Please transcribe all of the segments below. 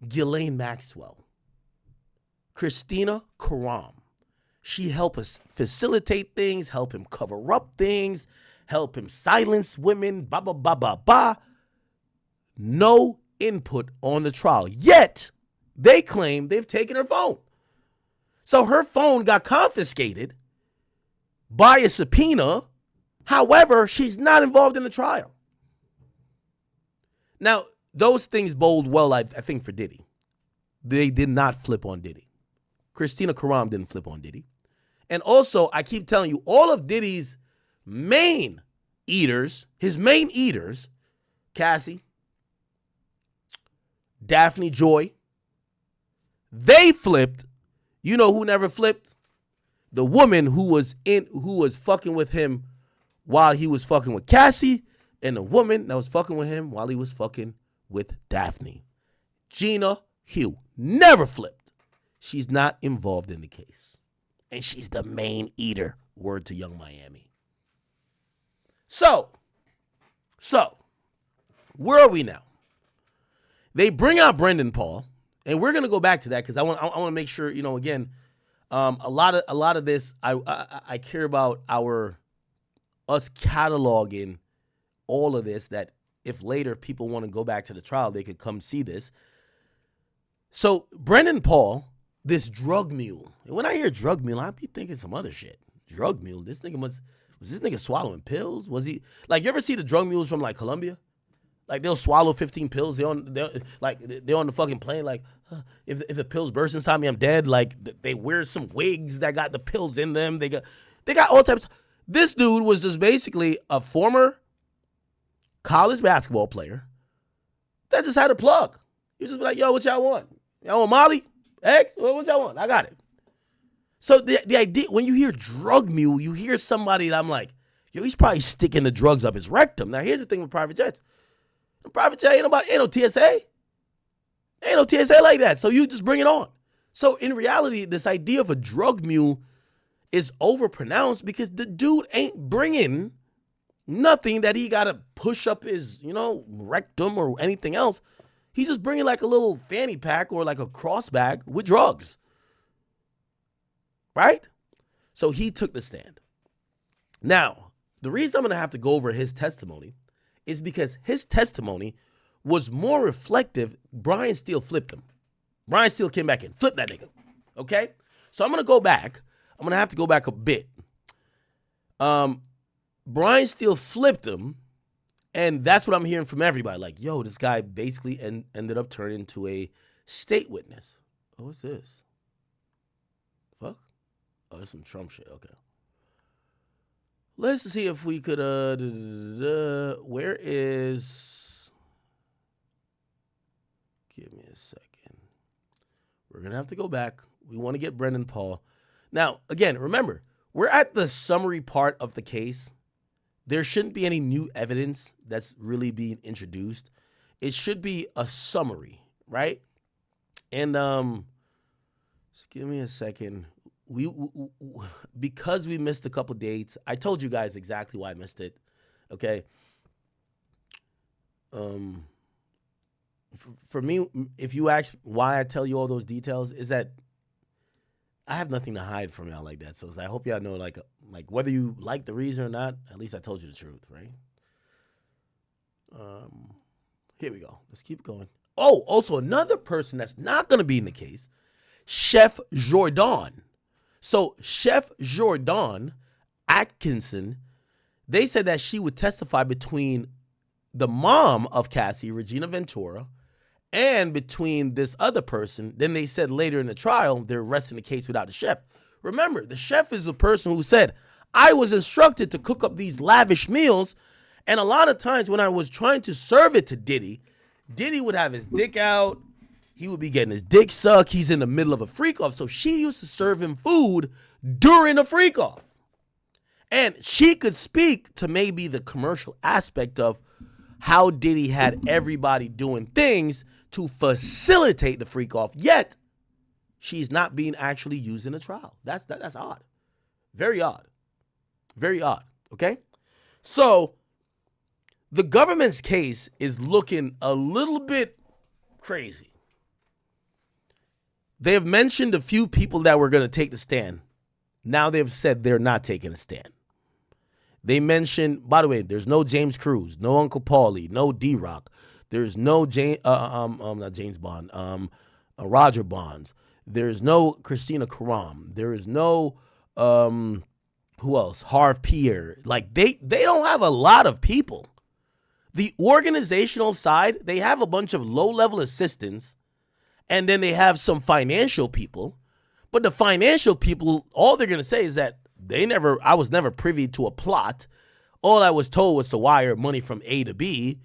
Ghislaine Maxwell, Christina Karam. She helped us facilitate things, help him cover up things, help him silence women, blah, blah, blah, blah, blah. No input on the trial. Yet, they claim they've taken her phone. So her phone got confiscated by a subpoena. However, she's not involved in the trial. Now, those things bode well, I think, for Diddy. They did not flip on Diddy. Christina Karam didn't flip on Diddy. And also, I keep telling you, all of Diddy's main eaters, Cassie, Daphne Joy, they flipped. You know who never flipped? The woman who was fucking with him while he was fucking with Cassie, and the woman that was fucking with him while he was fucking with Daphne. Gina Hugh never flipped. She's not involved in the case. And she's the main eater. Word to Young Miami. So, where are we now? They bring out Brendan Paul, and we're gonna go back to that because I want to make sure, again, a lot of this I care about us cataloging all of this, that if later people want to go back to the trial, they could come see this. So Brendan Paul, this drug mule, and when I hear drug mule, I be thinking some other shit. Drug mule, was this nigga swallowing pills? Was he, like, you ever see the drug mules from, like, Colombia? Like, they'll swallow 15 pills. They're on the fucking plane. Like, if the pills burst inside me, I'm dead. Like, they wear some wigs that got the pills in them. They got all types. This dude was just basically a former college basketball player that just had a plug. You just be like, yo, what y'all want? Y'all want Molly? X? What y'all want? I got it. So the idea, when you hear drug mule, you hear somebody that I'm like, yo, he's probably sticking the drugs up his rectum. Now, here's the thing with private jets. Private jet ain't no TSA. Ain't no TSA like that. So you just bring it on. So in reality, this idea of a drug mule is overpronounced because the dude ain't bringing nothing that he got to push up his, rectum or anything else. He's just bringing like a little fanny pack or like a cross bag with drugs. Right? So he took the stand. Now, the reason I'm going to have to go over his testimony is because his testimony was more reflective. Brian Steele flipped him. Brian Steele came back in. Flip that nigga. Okay? So I'm going to go back. I'm going to have to go back a bit. Brian Steele flipped him, and that's what I'm hearing from everybody. Like, yo, this guy basically ended up turning into a state witness. Oh, what's this? Fuck? Oh, that's some Trump shit. Okay. Let's see if we could, where is, give me a second. We're going to have to go back. We want to get Brendan Paul. Now, again, remember, we're at the summary part of the case. There shouldn't be any new evidence that's really being introduced. It should be a summary, right? And just give me a second. We because we missed a couple dates, I told you guys exactly why I missed it. Okay. For me, if you ask why I tell you all those details, is that I have nothing to hide from y'all like that. So I hope y'all know, like whether you like the reason or not, at least I told you the truth, right? Here we go. Let's keep going. Oh, also another person that's not going to be in the case, Chef Jordan. So Chef Jordan Atkinson, they said that she would testify between the mom of Cassie, Regina Ventura, and between this other person. Then they said later in the trial, they're resting the case without the chef. Remember, the chef is the person who said, I was instructed to cook up these lavish meals, and a lot of times when I was trying to serve it to Diddy, Diddy would have his dick out. He would be getting his dick sucked. He's in the middle of a freak-off. So she used to serve him food during a freak-off. And she could speak to maybe the commercial aspect of how Diddy had everybody doing things to facilitate the freak-off, yet she's not being actually used in a trial. That's odd. Very odd. Very odd, okay? So the government's case is looking a little bit crazy. They have mentioned a few people that were going to take the stand. Now they've said they're not taking a stand. They mentioned, by the way, there's no James Cruz, no Uncle Paulie, no D-Roc. There's no not James Bond, Roger Bonds. There's no Christina Karam. There is no, who else? Harv Pierre. Like, they don't have a lot of people. The organizational side, they have a bunch of low-level assistants, and then they have some financial people. But the financial people, all they're going to say is that I was never privy to a plot. All I was told was to wire money from A to B.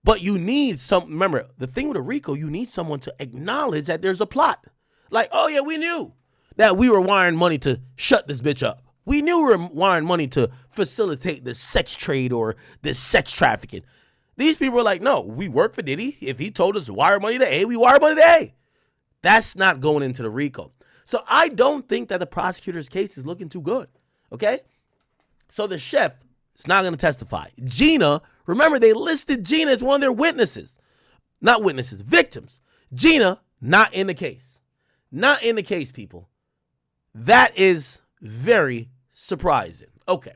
But you need remember, the thing with a RICO, you need someone to acknowledge that there's a plot. Like, oh yeah, we knew that we were wiring money to shut this bitch up. We knew we were wiring money to facilitate this sex trade or this sex trafficking. These people are like, no, we work for Diddy. If he told us to wire money to A, we wire money to A. That's not going into the RICO. So I don't think that the prosecutor's case is looking too good, okay? So the chef is not going to testify. Gina, remember, they listed Gina as one of their witnesses. Not witnesses, victims. Gina, not in the case. Not in the case, people. That is very surprising. Okay,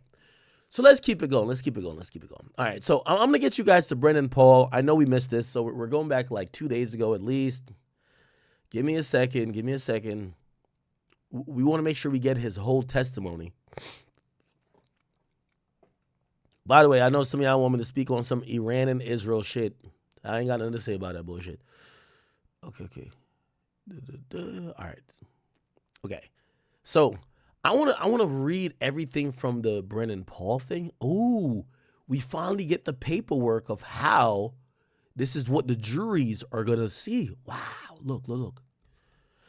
so let's keep it going. All right, so I'm going to get you guys to Brendan Paul. I know we missed this, so we're going back like 2 days ago at least. Give me a second. We want to make sure we get his whole testimony. By the way, I know some of y'all want me to speak on some Iran and Israel shit. I ain't got nothing to say about that bullshit. Okay. All right. Okay. So I want to read everything from the Brendan Paul thing. Ooh, we finally get the paperwork of how this is what the juries are going to see. Wow. Look.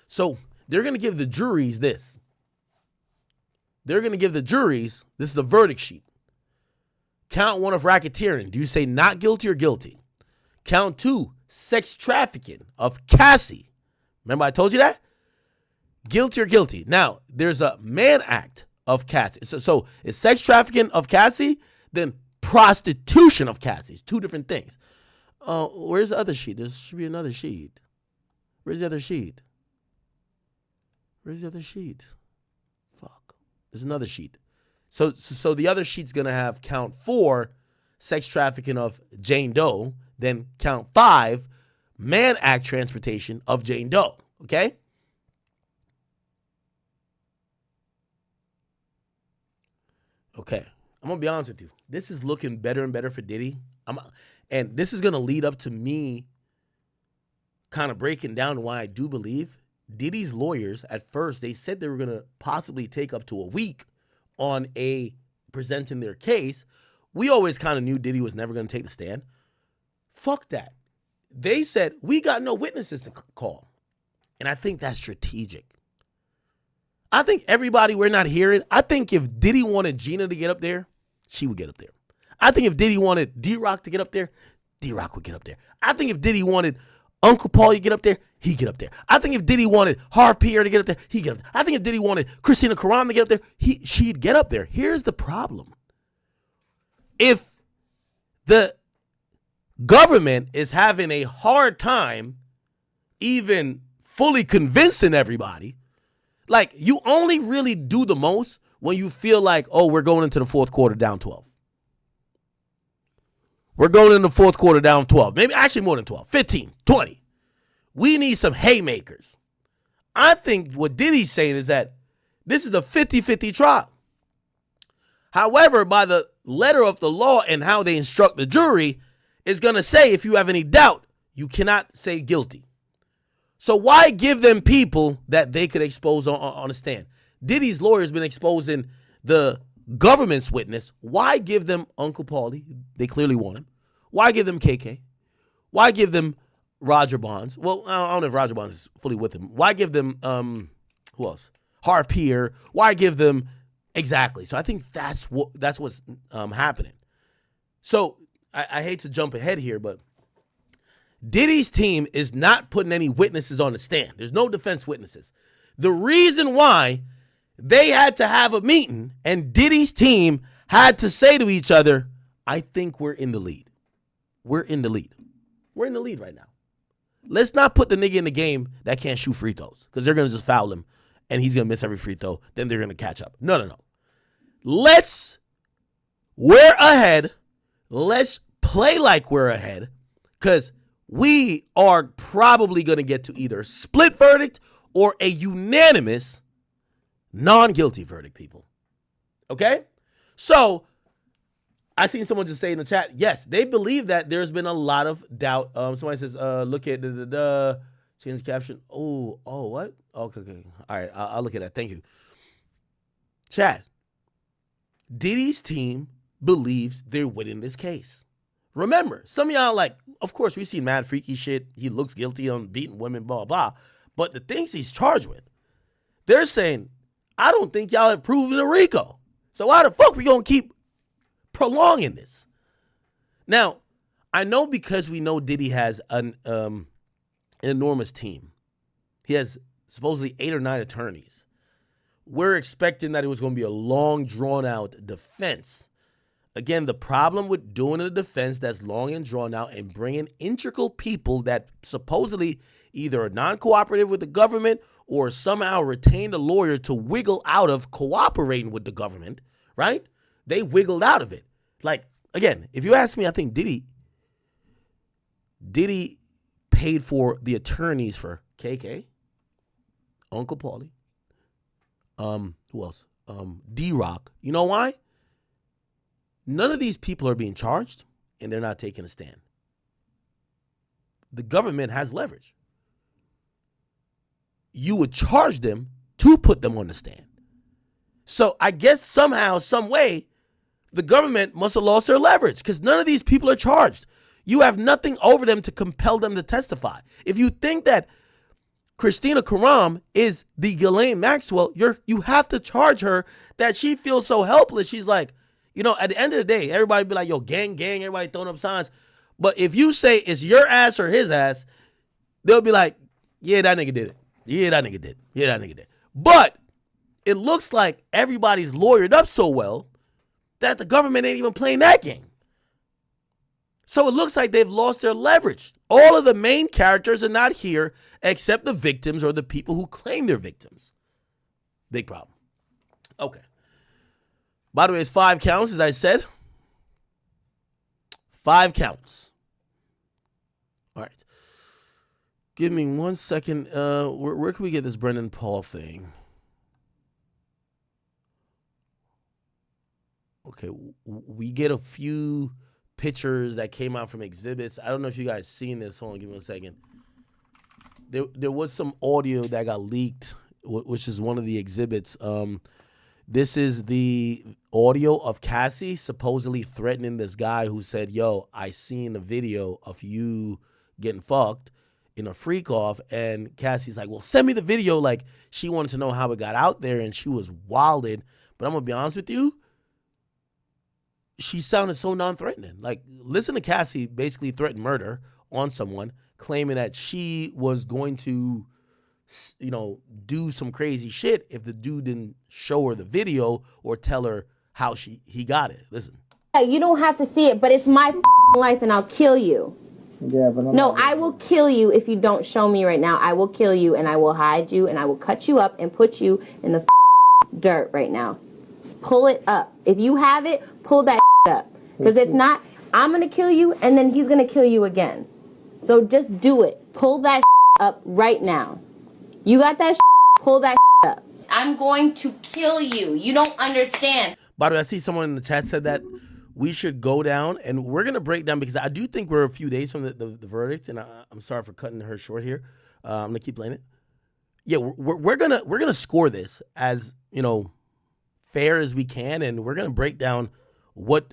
So they're going to give the juries this. This is the verdict sheet. Count 1 of racketeering. Do you say not guilty or guilty? Count 2, sex trafficking of Cassie. Remember I told you that? Guilty or guilty. Now, there's a Mann Act of Cassie. So it's sex trafficking of Cassie, then prostitution of Cassie. It's two different things. Where's the other sheet? There should be another sheet. Where's the other sheet? Fuck. There's another sheet. So the other sheet's going to have count 4, sex trafficking of Jane Doe, then count 5, Mann Act transportation of Jane Doe. Okay? Okay. I'm going to be honest with you. This is looking better and better for Diddy. And this is going to lead up to me kind of breaking down why I do believe Diddy's lawyers, at first, they said they were going to possibly take up to a week on presenting their case. We always kind of knew Diddy was never going to take the stand. Fuck that. They said, we got no witnesses to call. And I think that's strategic. I think everybody we're not hearing, I think if Diddy wanted Gina to get up there, she would get up there. I think if Diddy wanted D-Roc to get up there, D-Roc would get up there. I think if Diddy wanted Uncle Paul to get up there, he'd get up there. I think if Diddy wanted Harv Pierre to get up there, he'd get up there. I think if Diddy wanted Christina Karam to get up there, she'd get up there. Here's the problem. If the government is having a hard time even fully convincing everybody, like, you only really do the most when you feel like, oh, we're going into the fourth quarter down 12. We're going in the fourth quarter down 12. Maybe actually more than 12. 15, 20. We need some haymakers. I think what Diddy's saying is that this is a 50-50 trial. However, by the letter of the law and how they instruct the jury, is going to say if you have any doubt, you cannot say guilty. So why give them people that they could expose on a stand? Diddy's lawyer's been exposing the government's witness. Why give them Uncle Paulie? They clearly want him. Why give them KK? Why give them Roger Bonds? Well, I don't know if Roger Bonds is fully with him. Why give them, who else? Harv Pierre. Why give them, exactly. So I think that's what's happening. So I hate to jump ahead here, but Diddy's team is not putting any witnesses on the stand. There's no defense witnesses. The reason why they had to have a meeting and Diddy's team had to say to each other, I think we're in the lead. We're in the lead right now. let's not put the nigga in the game that can't shoot free throws because they're going to just foul him and he's going to miss every free throw. Then they're going to catch up. No. We're ahead. Let's play like we're ahead because we are probably going to get to either a split verdict or a unanimous non-guilty verdict, people. Okay? So, I seen someone just say in the chat, yes, they believe that there's been a lot of doubt. Somebody says, look at change the caption. Oh, what? Okay. All right, I'll look at that. Thank you. Chat. Diddy's team believes they're winning this case. Remember, some of y'all like, of course, we see mad freaky shit. He looks guilty on beating women, blah, blah. But the things he's charged with, they're saying, I don't think y'all have proven a RICO. So why the fuck we gonna keep prolonging this? Now, I know because we know Diddy has an enormous team. He has supposedly 8 or 9 attorneys. We're expecting that it was going to be a long, drawn-out defense. Again, the problem with doing a defense that's long and drawn out and bringing integral people that supposedly either are non-cooperative with the government or somehow retained a lawyer to wiggle out of cooperating with the government, right? They wiggled out of it. Like, again, if you ask me, I think Diddy paid for the attorneys for KK, Uncle Paulie, who else? D-Roc. You know why? None of these people are being charged, and they're not taking a stand. The government has leverage. You would charge them to put them on the stand. So I guess somehow, some way, the government must have lost their leverage because none of these people are charged. You have nothing over them to compel them to testify. If you think that Christina Karam is the Ghislaine Maxwell, you have to charge her that she feels so helpless. She's like, at the end of the day, everybody be like, yo, gang, everybody throwing up signs. But if you say it's your ass or his ass, they'll be like, yeah, that nigga did it. Yeah, that nigga did. But it looks like everybody's lawyered up so well that the government ain't even playing that game. So it looks like they've lost their leverage. All of the main characters are not here except the victims or the people who claim they're victims. Big problem. Okay. By the way, it's 5 counts, as I said. 5 counts. All right. Give me 1 second. Where can we get this Brendan Paul thing? Okay, we get a few pictures that came out from exhibits. I don't know if you guys seen this. Hold on, give me 1 second. There was some audio that got leaked, which is one of the exhibits. This is the audio of Cassie supposedly threatening this guy who said, yo, I seen a video of you getting fucked in a freak off. And Cassie's like, well, send me the video. Like, she wanted to know how it got out there, and she was wilded. But I'm going to be honest with you. She sounded so non-threatening. Like, listen to Cassie basically threaten murder on someone, claiming that she was going to, do some crazy shit if the dude didn't show her the video or tell her how he got it. Listen. You don't have to see it, but it's my life and I'll kill you. Yeah, but no, I will kill you if you don't show me right now. I will kill you and I will hide you and I will cut you up and put you in the dirt right now. Pull it up. If you have it, pull that up. Because if not, I'm going to kill you and then he's going to kill you again. So just do it. Pull that up right now. You got that pull that up. I'm going to kill you. You don't understand. By the way, I see someone in the chat said that we should go down and we're going to break down because I do think we're a few days from the verdict, and I'm sorry for cutting her short here. I'm going to keep playing it. Yeah, we're going to score this as, fair as we can, and we're going to break down what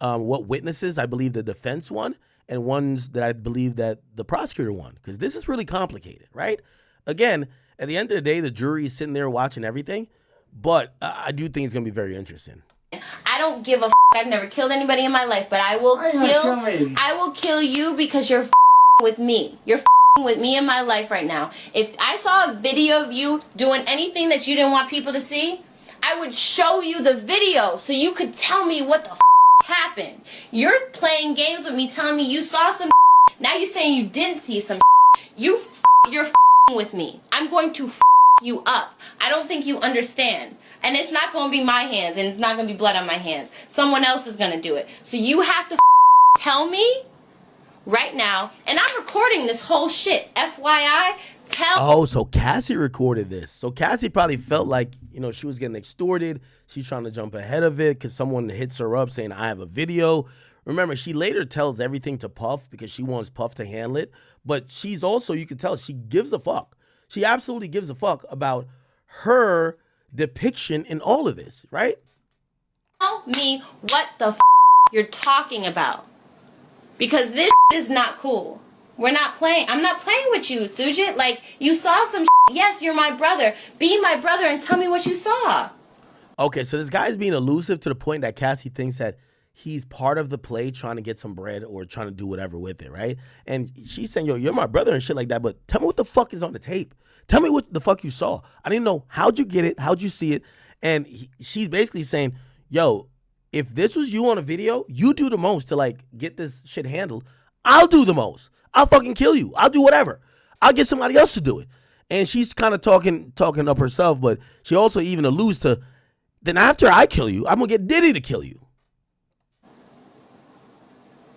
witnesses I believe the defense won and ones that I believe that the prosecutor won, because this is really complicated, right? Again, at the end of the day, the jury is sitting there watching everything, but I do think it's going to be very interesting. I don't give a I've never killed anybody in my life, but I will kill you because you're with me. You're with me in my life right now. If I saw a video of you doing anything that you didn't want people to see, I would show you the video so you could tell me what the happened. You're playing games with me, telling me you saw some. Now you're saying you didn't see some. You're with me. I'm going to you up. I don't think you understand. And it's not going to be my hands, and it's not going to be blood on my hands. Someone else is going to do it. So you have to tell me right now, and I'm recording this whole shit. FYI, so Cassie recorded this. So Cassie probably felt like, she was getting extorted. She's trying to jump ahead of it because someone hits her up saying, I have a video. Remember, she later tells everything to Puff because she wants Puff to handle it. But she's also, you can tell, she gives a fuck. She absolutely gives a fuck about her depiction in all of this, right? Tell me what the you're talking about. Because this is not cool. We're not playing. I'm not playing with you, Sujit. Like, you saw some Yes, you're my brother. Be my brother and tell me what you saw. Okay, so this guy's being elusive to the point that Cassie thinks that he's part of the play trying to get some bread or trying to do whatever with it, right? And she's saying, yo, you're my brother and shit like that, but tell me what the fuck is on the tape. Tell me what the fuck you saw. I didn't know. How'd you get it? How'd you see it? And she's basically saying, yo, if this was you on a video, you do the most to, like, get this shit handled. I'll do the most. I'll fucking kill you. I'll do whatever. I'll get somebody else to do it. And she's kind of talking up herself, but she also even alludes to, then after I kill you, I'm going to get Diddy to kill you.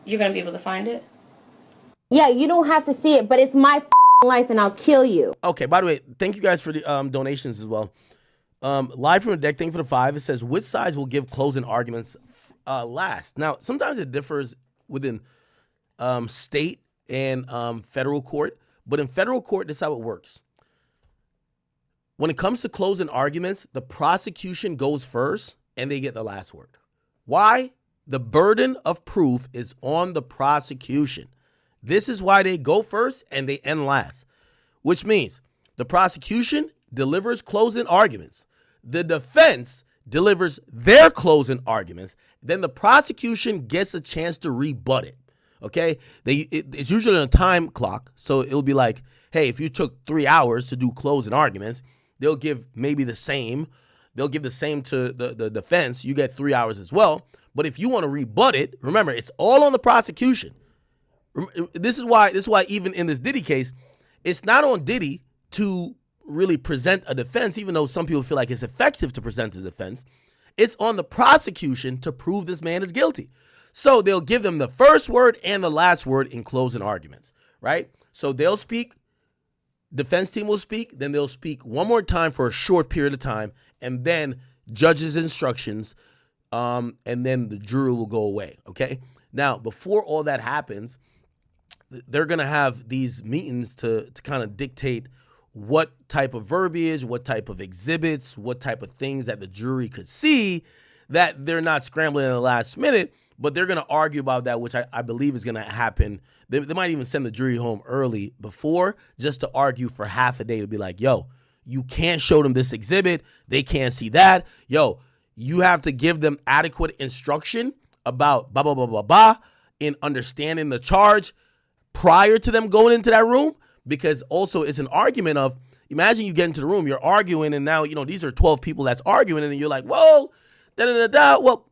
You're going to be able to find it? Yeah, you don't have to see it, but it's my life and I'll kill you. Okay, by the way, thank you guys for the donations as well. Live from the deck, thank you for the 5. It says, which sides will give closing arguments last? Now, sometimes it differs within state and federal court, but in federal court, this is how it works. When it comes to closing arguments, the prosecution goes first and they get the last word. Why? The burden of proof is on the prosecution. This is why they go first and they end last, which means the prosecution delivers closing arguments. The defense delivers their closing arguments. Then the prosecution gets a chance to rebut it. Okay? It's usually on a time clock. So it'll be like, hey, if you took 3 hours to do closing arguments, they'll give maybe the same. They'll give the same to the defense. You get 3 hours as well. But if you want to rebut it, remember, it's all on the prosecution. This is why even in this Diddy case, it's not on Diddy to really present a defense, even though some people feel like it's effective to present a defense. It's on the prosecution to prove this man is guilty. So they'll give them the first word and the last word in closing arguments, right? So they'll speak, defense team will speak, then they'll speak one more time for a short period of time, and then judge's instructions, and then the jury will go away, okay? Now, before all that happens, they're going to have these meetings to kind of dictate what type of verbiage, what type of exhibits, what type of things that the jury could see that they're not scrambling in the last minute, but they're going to argue about that, which I believe is going to happen. They might even send the jury home early before just to argue for half a day to be like, yo, you can't show them this exhibit. They can't see that. Yo, you have to give them adequate instruction about blah, blah, blah, blah, blah in understanding the charge prior to them going into that room, because also it's an argument of, imagine you get into the room, you're arguing, and now, these are 12 people that's arguing, and you're like, whoa, da-da-da-da. Well,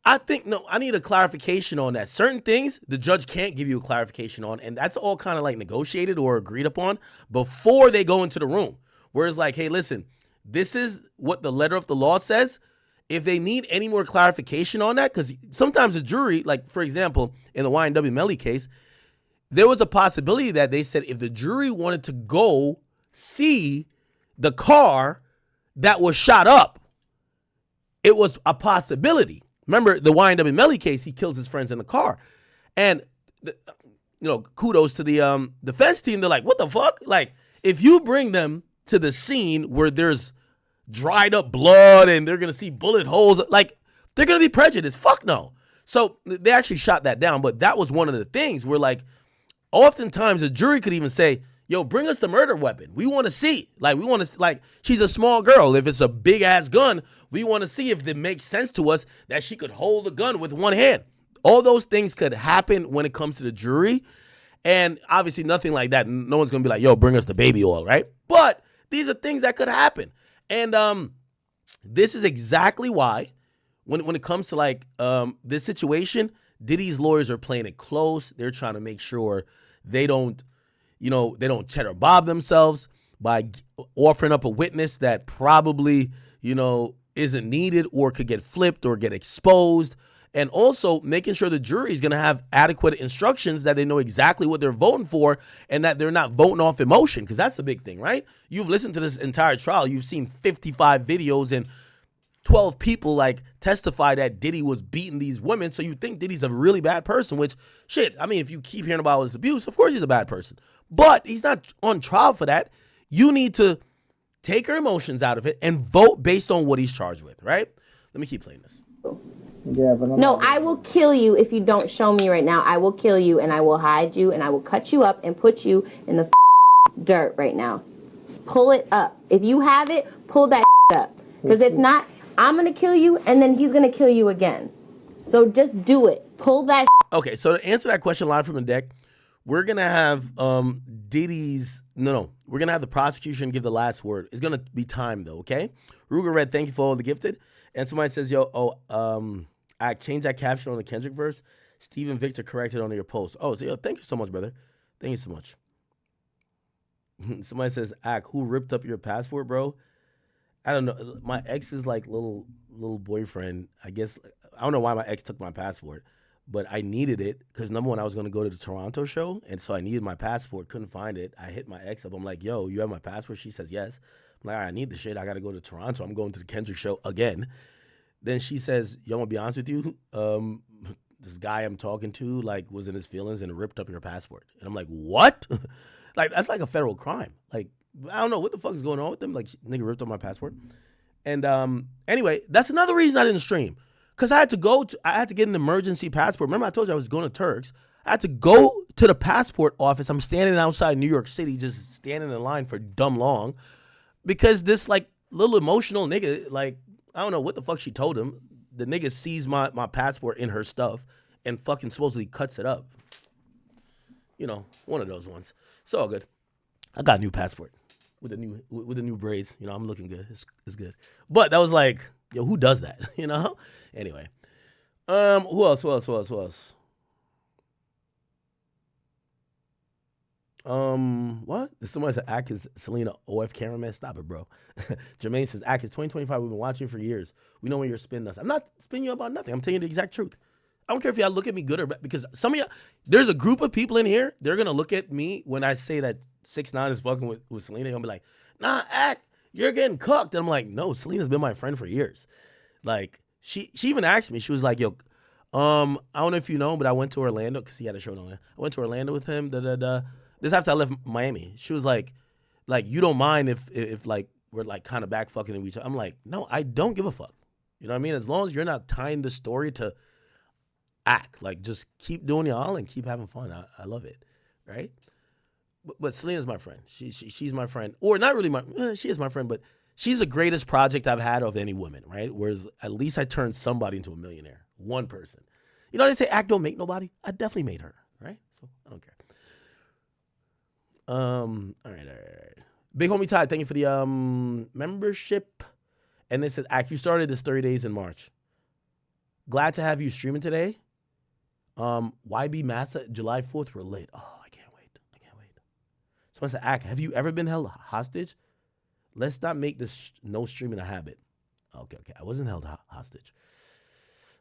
I need a clarification on that. Certain things the judge can't give you a clarification on, and that's all kind of like negotiated or agreed upon before they go into the room. Whereas like, hey, listen, this is what the letter of the law says. If they need any more clarification on that, because sometimes the jury, like for example, in the Y&W Melly case, there was a possibility that they said if the jury wanted to go see the car that was shot up, it was a possibility. Remember the Y&W Melly case, he kills his friends in the car. And, kudos to the defense team. They're like, what the fuck? Like, if you bring them to the scene where there's dried up blood and they're going to see bullet holes, like, they're going to be prejudiced. Fuck no. So they actually shot that down. But that was one of the things where, like, oftentimes a jury could even say, yo, bring us the murder weapon. We want to see. Like, she's a small girl. If it's a big ass gun, we want to see if it makes sense to us that she could hold the gun with one hand. All those things could happen when it comes to the jury. And obviously nothing like that. No one's going to be like, yo, bring us the baby oil, right? But these are things that could happen. And this is exactly why when it comes to like this situation, Diddy's lawyers are playing it close. They're trying to make sure they don't, they don't cheddar bob themselves by offering up a witness that probably, isn't needed or could get flipped or get exposed. And also making sure the jury is going to have adequate instructions that they know exactly what they're voting for and that they're not voting off emotion, because that's the big thing, right? You've listened to this entire trial. You've seen 55 videos and 12 people testify that Diddy was beating these women. So you think Diddy's a really bad person, which shit, I mean, if you keep hearing about his abuse, of course he's a bad person. But he's not on trial for that. You need to take your emotions out of it and vote based on what he's charged with, right? Let me keep playing this. Yeah, but no, I will kill you if you don't show me right now. I will kill you and I will hide you and I will cut you up and put you in the dirt right now. Pull it up. If you have it, pull that up. Because if not, I'm going to kill you and then he's going to kill you again. So just do it. Pull that. Okay, so to answer that question live from the deck, we're going to have Diddy's, we're going to have the prosecution give the last word. It's going to be time though, okay? Ruger Red, thank you for all the gifted. And somebody says, I changed that caption on the Kendrick verse. Stephen Victor corrected on your post. Oh, so thank you so much, brother. Thank you so much. Somebody says, who ripped up your passport, bro? I don't know. My ex's little boyfriend. I guess I don't know why my ex took my passport, but I needed it because number one, I was gonna go to the Toronto show, and so I needed my passport. Couldn't find it. I hit my ex up. I'm like, "Yo, you have my passport?" She says, "Yes." I'm like, "All right, I need the shit. I gotta go to Toronto. I'm going to the Kendrick show again." Then she says, "Yo, I'm gonna be honest with you. This guy I'm talking to was in his feelings and ripped up your passport." And I'm like, "What?" That's like a federal crime. I don't know what the fuck is going on with them. Nigga ripped up my passport. And anyway, that's another reason I didn't stream. Cause I had to get an emergency passport. Remember I told you I was going to Turks. I had to go to the passport office. I'm standing outside New York City, just standing in line for dumb long. Because this little emotional nigga, I don't know what the fuck she told him. The nigga sees my passport in her stuff and fucking supposedly cuts it up. One of those ones. It's all good. I got a new passport with the new braids. I'm looking good. It's good. But that was yo, who does that? Anyway. Who else? What? Somebody said Ack is Selena OF cameraman. Stop it, bro. Jermaine says Ack is 2025. We've been watching for years. We know when you're spinning us. I'm not spinning you about nothing. I'm telling you the exact truth. I don't care if y'all look at me good or bad, because some of y'all, there's a group of people in here, they're gonna look at me when I say that 6ix9ine is fucking with Selena. They're gonna be like, "Nah, Ack, you're getting cooked." And I'm like, "No, Selena's been my friend for years." She even asked me, she was like, "Yo, I don't know if you know, but I went to Orlando," because he had a show on there. I went to Orlando with him. This after I left Miami. She was like, "You don't mind if we're kind of back fucking with each other?" I'm like, "No, I don't give a fuck." You know what I mean? As long as you're not tying the story to Act, just keep doing y'all and keep having fun. I love it, right? But Selena's my friend. She's my friend, or not really she is my friend, but she's the greatest project I've had of any woman, right? Whereas at least I turned somebody into a millionaire, one person. They say Act don't make nobody. I definitely made her, right? So I don't care. All right. Big homie Ty, thank you for the membership. And it says, Act, you started this 30 days in March. Glad to have you streaming today. YB Massa, July 4th, we're lit. Oh, I can't wait. So I said, Ack, have you ever been held hostage? Let's not make this no streaming a habit. Okay. I wasn't held hostage.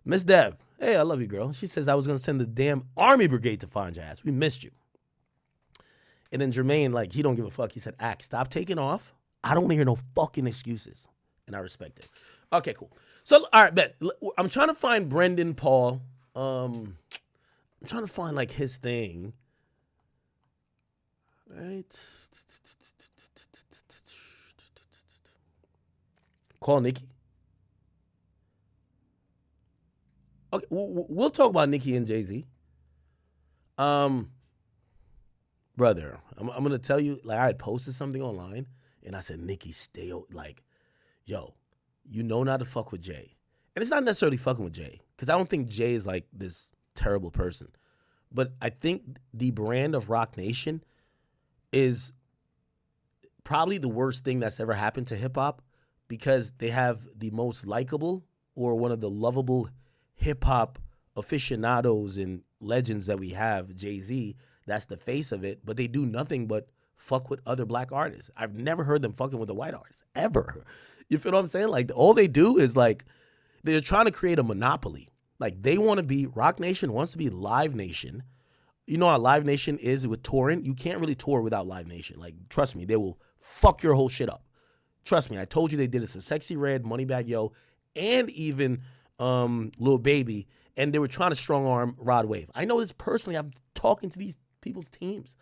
Miss Deb, hey, I love you, girl. She says, I was going to send the damn Army Brigade to find your ass. We missed you. And then Jermaine, he don't give a fuck. He said, Ack, stop taking off. I don't want to hear no fucking excuses. And I respect it. Okay, cool. So, all right, bet. I'm trying to find Brendan Paul. I'm trying to find his thing. Right. Call Nikki. Okay, we'll talk about Nikki and Jay-Z. Brother, I'm gonna tell you, I had posted something online and I said, Nikki, stay yo, not to fuck with Jay. And it's not necessarily fucking with Jay, because I don't think Jay is this terrible person. But I think the brand of Roc Nation is probably the worst thing that's ever happened to hip hop, because they have the most likable or one of the lovable hip hop aficionados and legends that we have, Jay-Z, that's the face of it, but they do nothing but fuck with other black artists. I've never heard them fucking with the white artists, ever. You feel what I'm saying? Like, all they do is, like, they're trying to create a monopoly. Like, they want to be, Roc Nation wants to be Live Nation. You know how Live Nation is with touring? You can't really tour without Live Nation. Like, trust me, they will fuck your whole shit up. Trust me, I told you they did this to Sexy Red, Moneybagg Yo, and even Lil Baby, and they were trying to strong arm Rod Wave. I know this personally. I'm talking to these people's teams.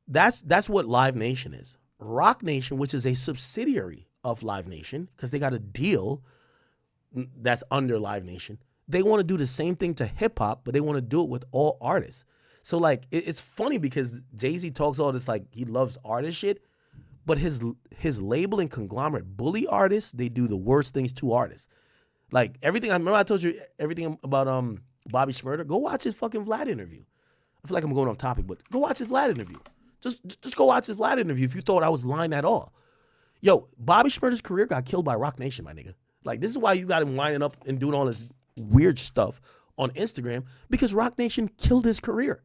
That's what Live Nation is. Roc Nation, which is a subsidiary of Live Nation, because they got a deal that's under Live Nation, they want to do the same thing to hip-hop, but they want to do it with all artists. So, like, it's funny because Jay-Z talks all this, like, he loves artist shit, but his label and conglomerate bully artists, they do the worst things to artists. Like, everything, I remember I told you everything about Bobby Shmurda. Go watch his fucking Vlad interview. I feel like I'm going off topic, but go watch his Vlad interview. Just go watch his Vlad interview if you thought I was lying at all. Yo, Bobby Shmurda's career got killed by Roc Nation, my nigga. Like, this is why you got him lining up and doing all this weird stuff on Instagram, because Roc Nation killed his career.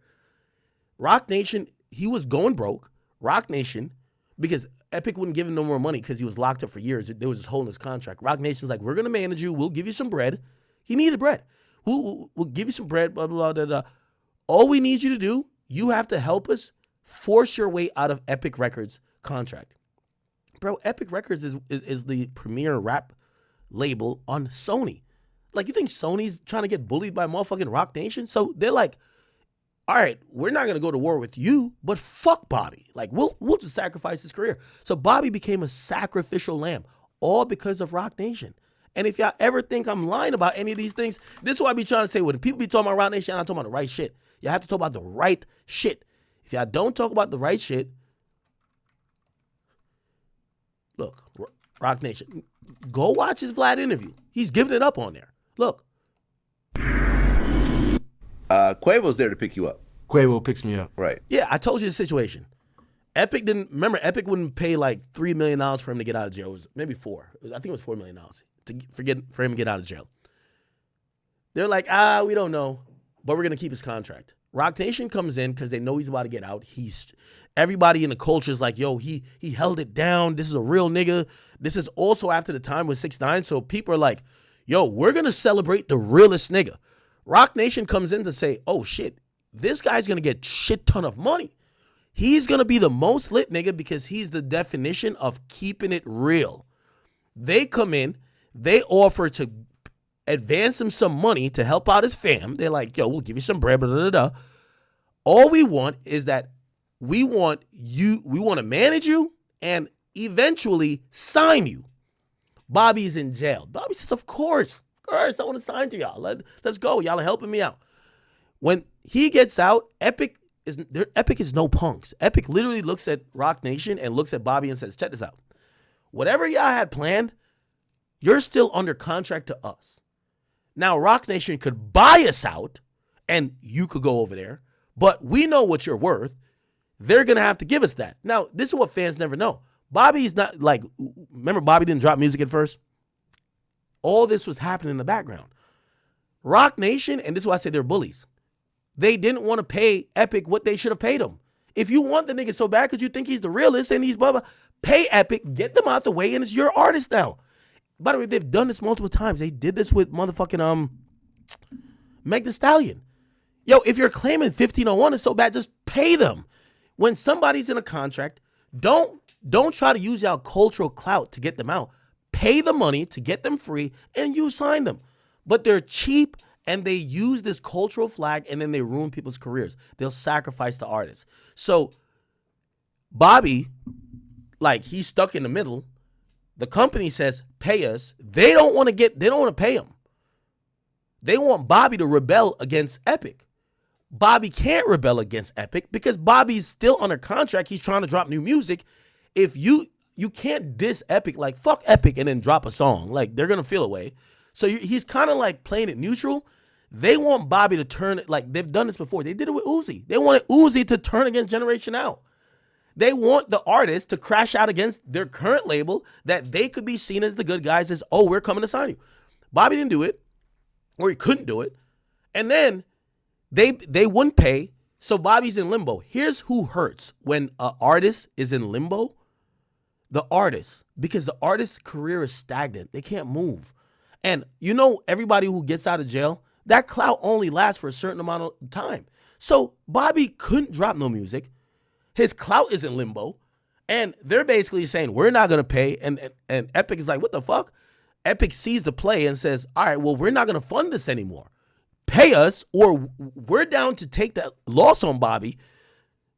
Roc Nation, he was going broke. Roc Nation, because Epic wouldn't give him no more money because he was locked up for years. There was this hole in his contract. Roc Nation's like, we're going to manage you. We'll give you some bread. He needed bread. We'll give you some bread, blah, blah, blah, blah. All we need you to do, you have to help us force your way out of Epic Records contract. Bro, Epic Records is the premier rap label on Sony. Like, you think Sony's trying to get bullied by motherfucking Roc Nation? So they're like, all right, we're not going to go to war with you, but fuck Bobby. Like, we'll just sacrifice his career. So Bobby became a sacrificial lamb, all because of Roc Nation. And if y'all ever think I'm lying about any of these things, this is what I be trying to say. When people be talking about Roc Nation, I'm not talking about the right shit. You have to talk about the right shit. If y'all don't talk about the right shit, look, Roc Nation, go watch his Vlad interview. He's giving it up on there. Look. Quavo's there to pick you up. Quavo picks me up. Right. Yeah, I told you the situation. Epic wouldn't pay like $3 million for him to get out of jail. It was maybe $4. I think it was $4 million for him to get out of jail. They're like, we don't know, but we're going to keep his contract. Roc Nation comes in because they know he's about to get out. Everybody in the culture is like, yo, he held it down. This is a real nigga. This is also after the time with 6ix9ine. So people are like, yo, we're going to celebrate the realest nigga. Roc Nation comes in to say, oh shit, this guy's going to get shit ton of money. He's going to be the most lit nigga because he's the definition of keeping it real. They come in, they offer to advance him some money to help out his fam. They're like, yo, we'll give you some bread, blah, blah, blah. All we want is that we want to manage you and eventually sign you. Bobby's in jail. Bobby says, of course, I want to sign to y'all. Let's go. Y'all are helping me out. When he gets out, Epic is no punks. Epic literally looks at Roc Nation and looks at Bobby and says, check this out. Whatever y'all had planned, you're still under contract to us. Now, Roc Nation could buy us out and you could go over there, but we know what you're worth. They're going to have to give us that. Now, this is what fans never know. Bobby's not like, remember Bobby didn't drop music at first? All this was happening in the background. Roc Nation, and this is why I say they're bullies, they didn't want to pay Epic what they should have paid him. If you want the nigga so bad because you think he's the realest and he's blah, blah, pay Epic, get them out the way, and it's your artist now. By the way, they've done this multiple times. They did this with motherfucking Meg Thee Stallion. Yo, if you're claiming 1501 is so bad, just pay them. When somebody's in a contract, don't try to use y'all cultural clout to get them out. Pay the money to get them free, and you sign them. But they're cheap, and they use this cultural flag, and then they ruin people's careers. They'll sacrifice the artists. So Bobby, like, he's stuck in the middle. The company says, pay us. They don't want to pay him. They want Bobby to rebel against Epic. Bobby can't rebel against Epic because Bobby's still under contract. He's trying to drop new music. If you can't diss Epic, like, fuck Epic and then drop a song. Like, they're going to feel away. So he's kind of like playing it neutral. They want Bobby to turn it, like they've done this before. They did it with Uzi. They wanted Uzi to turn against Generation Out. They want the artist to crash out against their current label that they could be seen as the good guys as, oh, we're coming to sign you. Bobby didn't do it, or he couldn't do it. And then they wouldn't pay. So Bobby's in limbo. Here's who hurts when an artist is in limbo. The artist, because the artist's career is stagnant. They can't move. And you know, everybody who gets out of jail, that clout only lasts for a certain amount of time. So Bobby couldn't drop no music. His clout is in limbo. And they're basically saying, we're not going to pay. And Epic is like, what the fuck? Epic sees the play and says, all right, well, we're not going to fund this anymore. Pay us, or we're down to take that loss on Bobby.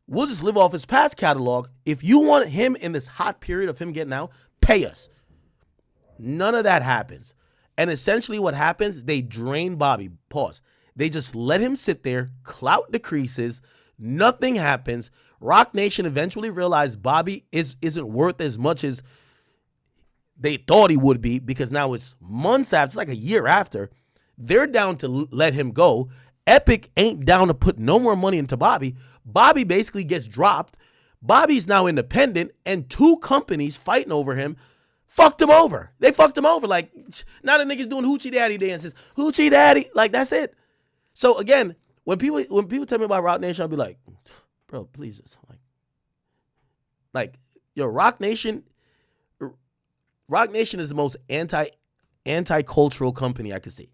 We'll just live off his past catalog. If you want him in this hot period of him getting out, pay us. None of that happens. And essentially what happens, they drain Bobby. Pause. They just let him sit there. Clout decreases. Nothing happens. Roc Nation eventually realized Bobby isn't worth as much as they thought he would be, because now it's months after, it's like a year after. They're down to let him go. Epic ain't down to put no more money into Bobby. Bobby basically gets dropped. Bobby's now independent, and two companies fighting over him fucked him over. They fucked him over. Like, now the niggas doing hoochie daddy dances. Hoochie daddy. Like, that's it. So again, when people tell me about Roc Nation, I'll be like, bro, please just like yo, Roc Nation is the most anti-cultural company I could see.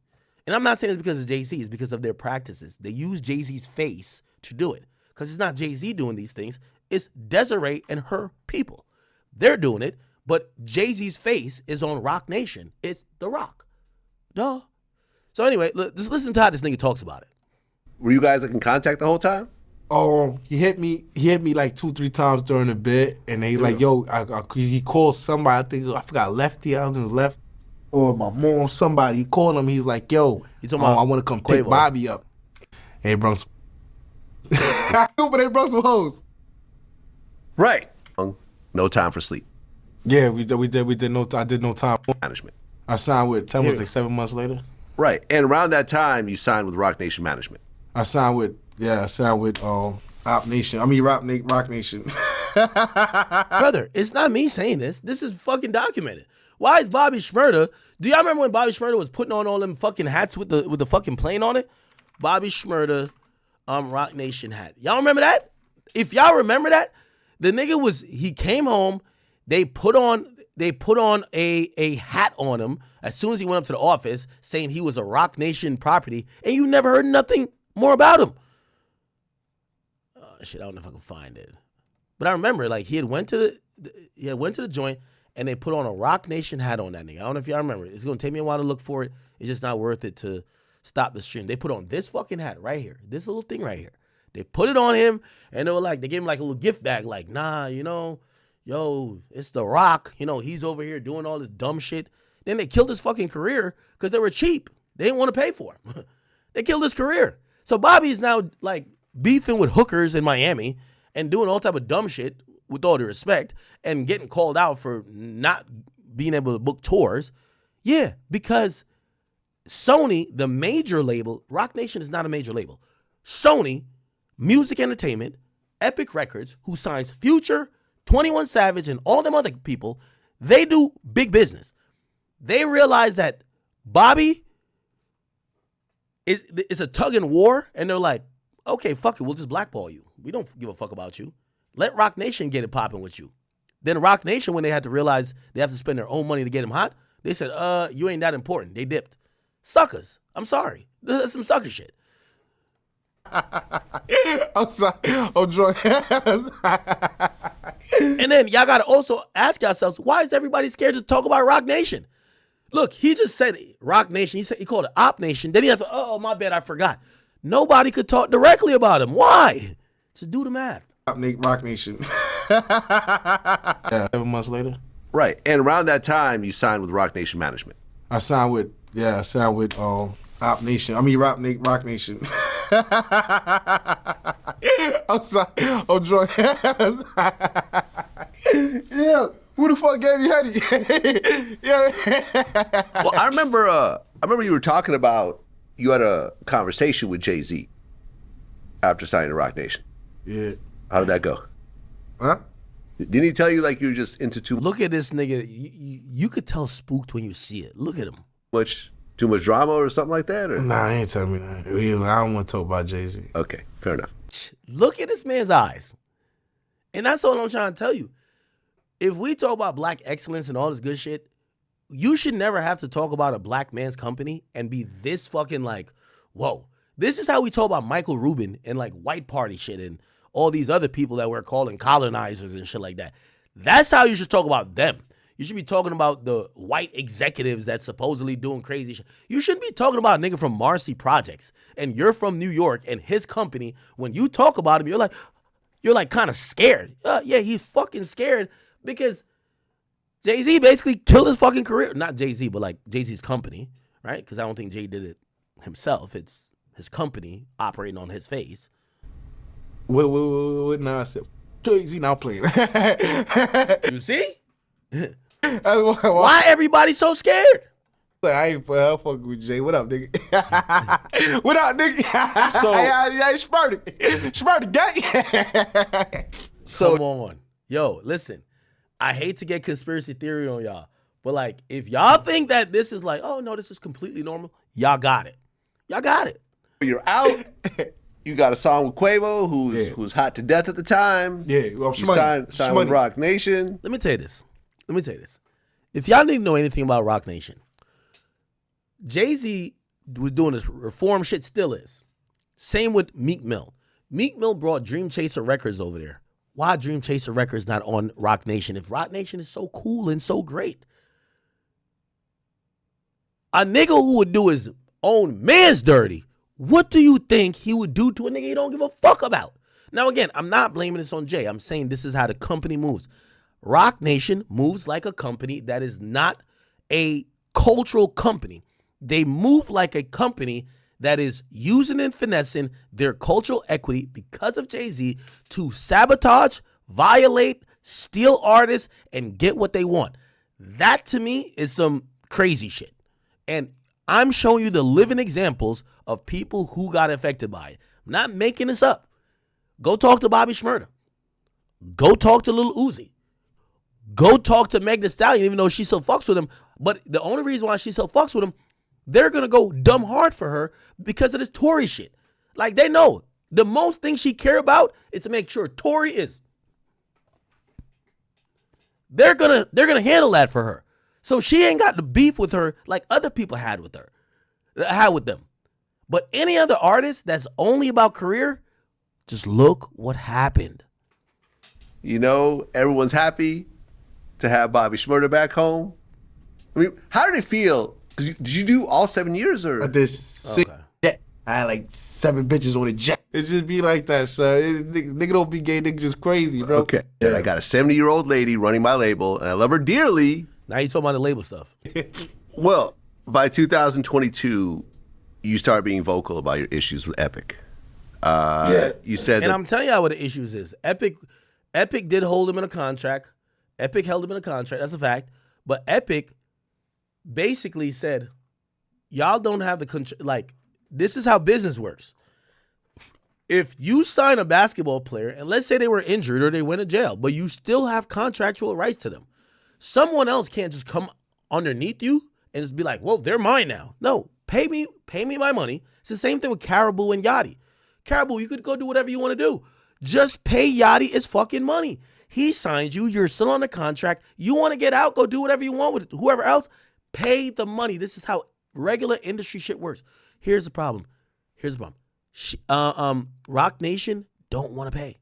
And I'm not saying it's because of Jay-Z, it's because of their practices. They use Jay-Z's face to do it. Because it's not Jay-Z doing these things, it's Desiree and her people. They're doing it, but Jay-Z's face is on Roc Nation. It's The Rock. Duh. So anyway, just listen to how this nigga talks about it. Were you guys in contact the whole time? He hit me like 2-3 times during the bit, and he's like, yo, he called somebody, I forgot Lefty, I think it was Left, or my mom, somebody. He called him, he's like, yo, I want to come pick Bobby up. Hey, bro, but they brought some hoes. Right. No time for sleep. Yeah, we did no time Management. I signed with, tell me, it was like 7 months later. Right. And around that time, you signed with Roc Nation Management. I signed with Roc Nation. Roc Nation. Brother, it's not me saying this. This is fucking documented. Why is Bobby Shmurda? Do y'all remember when Bobby Shmurda was putting on all them fucking hats with the fucking plane on it? Bobby Shmurda, Roc Nation hat. Y'all remember that? If y'all remember that, the nigga he came home, they put on a hat on him as soon as he went up to the office saying he was a Roc Nation property, and you never heard nothing more about him. Shit, I don't know if I can find it. But I remember, like, he went to the joint, and they put on a Roc Nation hat on that nigga. I don't know if y'all remember. It's going to take me a while to look for it. It's just not worth it to stop the stream. They put on this fucking hat right here. This little thing right here. They put it on him, and they gave him like a little gift bag. Like, nah, yo, it's The Rock. He's over here doing all this dumb shit. Then they killed his fucking career because they were cheap. They didn't want to pay for him. They killed his career. So Bobby's now, like, beefing with hookers in Miami and doing all type of dumb shit, with all due respect, and getting called out for not being able to book tours. Yeah, because Sony, the major label, Roc Nation is not a major label. Sony, Music Entertainment, Epic Records, who signs Future, 21 Savage, and all them other people, they do big business. They realize that Bobby is a tug and war, and they're like, okay, fuck it, we'll just blackball you. We don't give a fuck about you. Let Roc Nation get it popping with you. Then Roc Nation, when they had to realize they have to spend their own money to get him hot, they said, you ain't that important. They dipped. Suckers. I'm sorry. This is some sucker shit. I'm sorry. I'm drunk. And then y'all got to also ask yourselves, why is everybody scared to talk about Roc Nation? Look, he just said Roc Nation. He called it Op Nation. Then he has to, oh, my bad, I forgot. Nobody could talk directly about him. Why? Just do the math. Roc Nation. Yeah, 7 months later. Right. And around that time, you signed with Roc Nation Management. I signed with Op Nation. Roc Nation. I'm sorry. I'm drunk. Yeah. Who the fuck gave you Hetty? Yeah. Well, I remember you were talking about you had a conversation with Jay-Z after signing to Roc Nation. Yeah. How did that go? Huh? Didn't he tell you like you were just into too Look at this nigga. You could tell spooked when you see it. Look at him. much drama or something like that? Or? Nah, he ain't telling me that. I don't want to talk about Jay-Z. Okay, fair enough. look at this man's eyes. And that's all I'm trying to tell you. If we talk about black excellence and all this good shit, you should never have to talk about a black man's company and be this fucking like, whoa. This is how we talk about Michael Rubin and like white party shit and all these other people that we're calling colonizers and shit like that. That's how you should talk about them. You should be talking about the white executives that's supposedly doing crazy shit. You shouldn't be talking about a nigga from Marcy Projects and you're from New York and his company. When you talk about him, you're like kind of scared. Yeah, he's fucking scared because Jay-Z basically killed his fucking career. Not Jay-Z, but like Jay-Z's company, right? Because I don't think Jay did it himself. It's his company operating on his face. What nonsense? Jay-Z now playing. You see? Why everybody so scared? I ain't fucking with Jay. What up, nigga? What up, nigga? So, yeah, Spurty gang. So, come on. Yo, listen. I hate to get conspiracy theory on y'all, but like, if y'all think that this is like, oh no, this is completely normal, y'all got it. Y'all got it. You're out. You got a song with Quavo, who's hot to death at the time. Yeah, well, you signed with Roc Nation. Let me tell you this. If y'all didn't know anything about Roc Nation, Jay-Z was doing this reform shit, still is. Same with Meek Mill. Meek Mill brought Dream Chaser Records over there. Why Dream Chaser Records not on Roc Nation? If Roc Nation is so cool and so great. A nigga who would do his own man's dirty, what do you think he would do to a nigga he don't give a fuck about? Now again, I'm not blaming this on Jay. I'm saying this is how the company moves. Roc Nation moves like a company that is not a cultural company. They move like a company that is using and finessing their cultural equity because of Jay-Z to sabotage, violate, steal artists, and get what they want. That to me is some crazy shit. And I'm showing you the living examples of people who got affected by it. I'm not making this up. Go talk to Bobby Shmurda. Go talk to Lil Uzi. Go talk to Meg Thee Stallion, even though she still fucks with him. But the only reason why she still fucks with him, they're going to go dumb hard for her because of this Tory shit. Like, they know the most thing she care about is to make sure Tory is. They're going to handle that for her. So she ain't got the beef with her like other people had with them. But any other artist that's only about career, just look what happened. You know, everyone's happy to have Bobby Shmurda back home. I mean, how did it feel? Did you do all 7 years or? I did 6 jet. I had like 7 bitches on a jet. It just be like that, son. Nigga don't be gay, nigga just crazy, bro. Okay. And I got a 70-year-old lady running my label, and I love her dearly. Now you talking about the label stuff. Well, by 2022, you started being vocal about your issues with Epic. You said and I'm telling y'all what the issues is. Epic did hold him in a contract. Epic held him in a contract. That's a fact. But Epic basically said, y'all don't have the like, this is how business works. If you sign a basketball player, and let's say they were injured or they went to jail, but you still have contractual rights to them. Someone else can't just come underneath you and just be like, well, they're mine now. No, pay me my money. It's the same thing with Caribou and Yachty. Caribou, you could go do whatever you want to do. Just pay Yachty his fucking money. He signs you. You're still on the contract. You want to get out, go do whatever you want with whoever else. Pay the money. This is how regular industry shit works. Here's the problem. Roc Nation don't want to pay.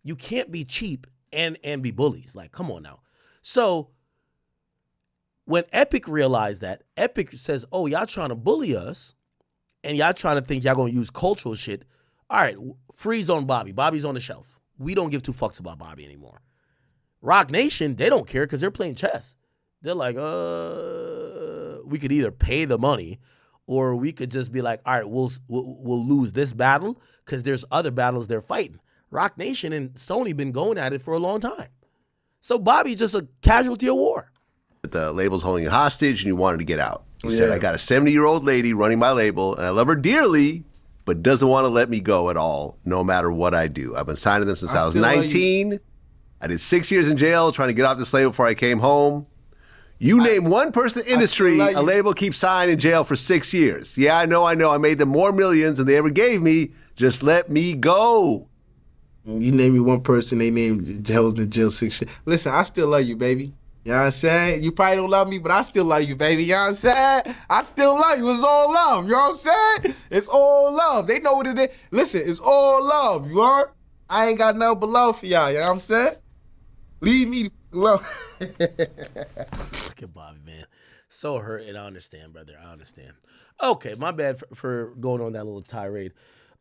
You can't be cheap and be bullies. Like, come on now. So when Epic realized that, Epic says, oh, y'all trying to bully us and y'all trying to think y'all going to use cultural shit. All right, freeze on Bobby. Bobby's on the shelf. We don't give two fucks about Bobby anymore. Roc Nation, they don't care because they're playing chess. They're like, we could either pay the money or we could just be like, all right, we'll lose this battle because there's other battles they're fighting. Roc Nation and Sony been going at it for a long time. So Bobby's just a casualty of war. The label's holding you hostage and you wanted to get out. You said, I got a 70-year-old lady running my label and I love her dearly, but doesn't want to let me go at all, no matter what I do. I've been signing them since I was 19. I did 6 years in jail trying to get off this label before I came home. You name one person in the industry, a label keeps signing in jail for 6 years. Yeah, I know. I made them more millions than they ever gave me Just let me go. You name me one person, they named held in jail 6 years. Listen, I still love you, baby. You know what I'm saying? You probably don't love me, but I still love you, baby. You know what I'm saying? I still love you. It's all love. You know what I'm saying? It's all love. They know what it is. Listen, it's all love. You are? I ain't got nothing but love for y'all. You know what I'm saying? Leave me alone. Look at Bobby, man. So hurt, and I understand, brother. I understand. Okay, my bad for going on that little tirade.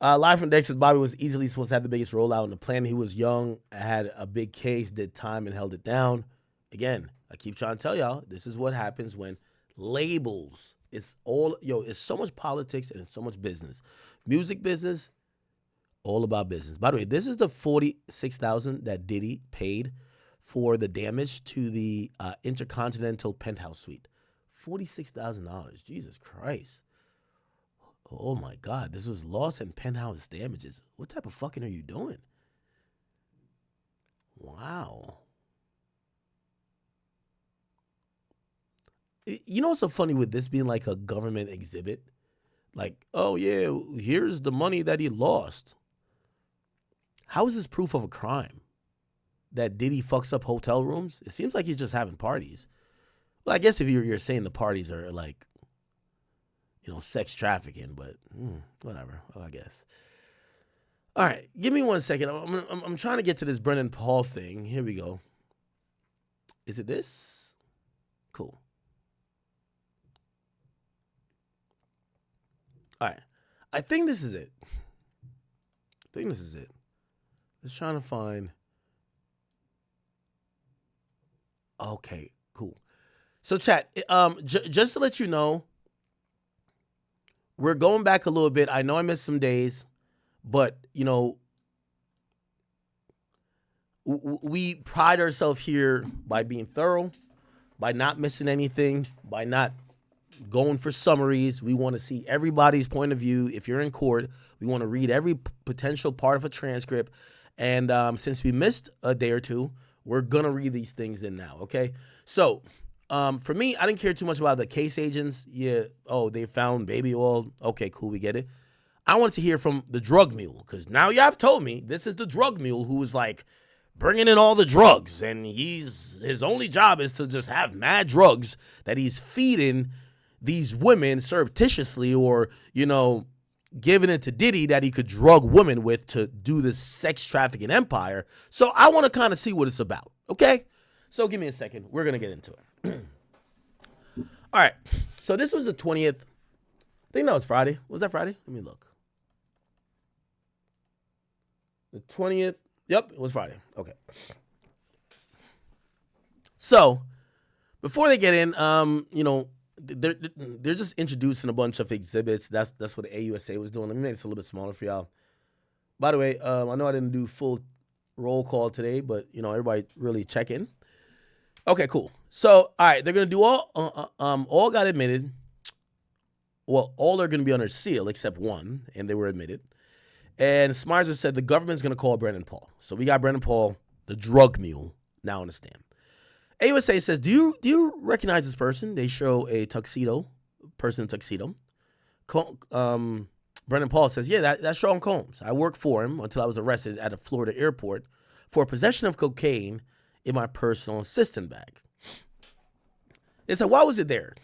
Live from Texas, Bobby was easily supposed to have the biggest rollout in the plan. He was young, had a big case, did time, and held it down. Again, I keep trying to tell y'all, this is what happens when labels. It's so much politics and it's so much business. Music business, all about business. By the way, this is the $46,000 that Diddy paid for the damage to the Intercontinental Penthouse Suite. $46,000. Jesus Christ. Oh my God, this was loss and penthouse damages. What type of fucking are you doing? Wow. You know what's so funny with this being like a government exhibit? Like, oh yeah, here's the money that he lost. How is this proof of a crime? That Diddy fucks up hotel rooms? It seems like he's just having parties. Well, I guess if you're saying the parties are like, sex trafficking, but whatever. Well, I guess. All right, give me 1 second. I'm trying to get to this Brendan Paul thing. Here we go. Is it this? Cool. All right. I think this is it. Just trying to find. Okay, cool. So chat, just to let you know, we're going back a little bit. I know I missed some days, but, we pride ourselves here by being thorough, by not missing anything, by not going for summaries. We want to see everybody's point of view. If you're in court, we want to read every potential part of a transcript. And since we missed a day or two, we're going to read these things in now, okay? So, for me, I didn't care too much about the case agents. Yeah, they found baby oil. Okay, cool, we get it. I wanted to hear from the drug mule, because now you have told me this is the drug mule who is like bringing in all the drugs, and his only job is to just have mad drugs that he's feeding these women surreptitiously, or, giving it to Diddy that he could drug women with to do this sex trafficking empire. So I want to kind of see what it's about, okay? So give me a second. We're going to get into it. All right. So this was the 20th. I think that was Friday. Was that Friday? Let me look. The 20th. Yep, it was Friday. Okay. So before they get in, they're just introducing a bunch of exhibits. That's what the AUSA was doing. Let me make this a little bit smaller for y'all. By the way, I know I didn't do full roll call today, but everybody really check in. Okay, cool. So, all right, they're gonna do all got admitted. Well, all are gonna be under seal except one, and they were admitted. And Smizer said the government's gonna call Brendan Paul. So we got Brendan Paul, the drug mule, now on the stand. AUSA says, do you recognize this person? They show a person in tuxedo. Brendan Paul says, yeah, that's Sean Combs. I worked for him until I was arrested at a Florida airport for possession of cocaine in my personal assistant bag. They said, why was it there?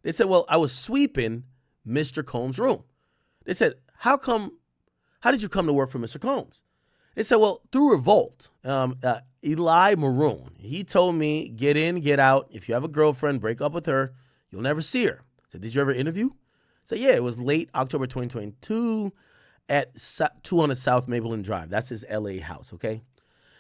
They said, well, I was sweeping Mr. Combs' room. They said, how did you come to work for Mr. Combs? They said, well, through Revolt, Eli Maroon, he told me, get in, get out. If you have a girlfriend, break up with her. You'll never see her. I said, did you ever interview? I said, yeah, it was late October 2022 at 200 South Mapleton Drive. That's his LA house, okay?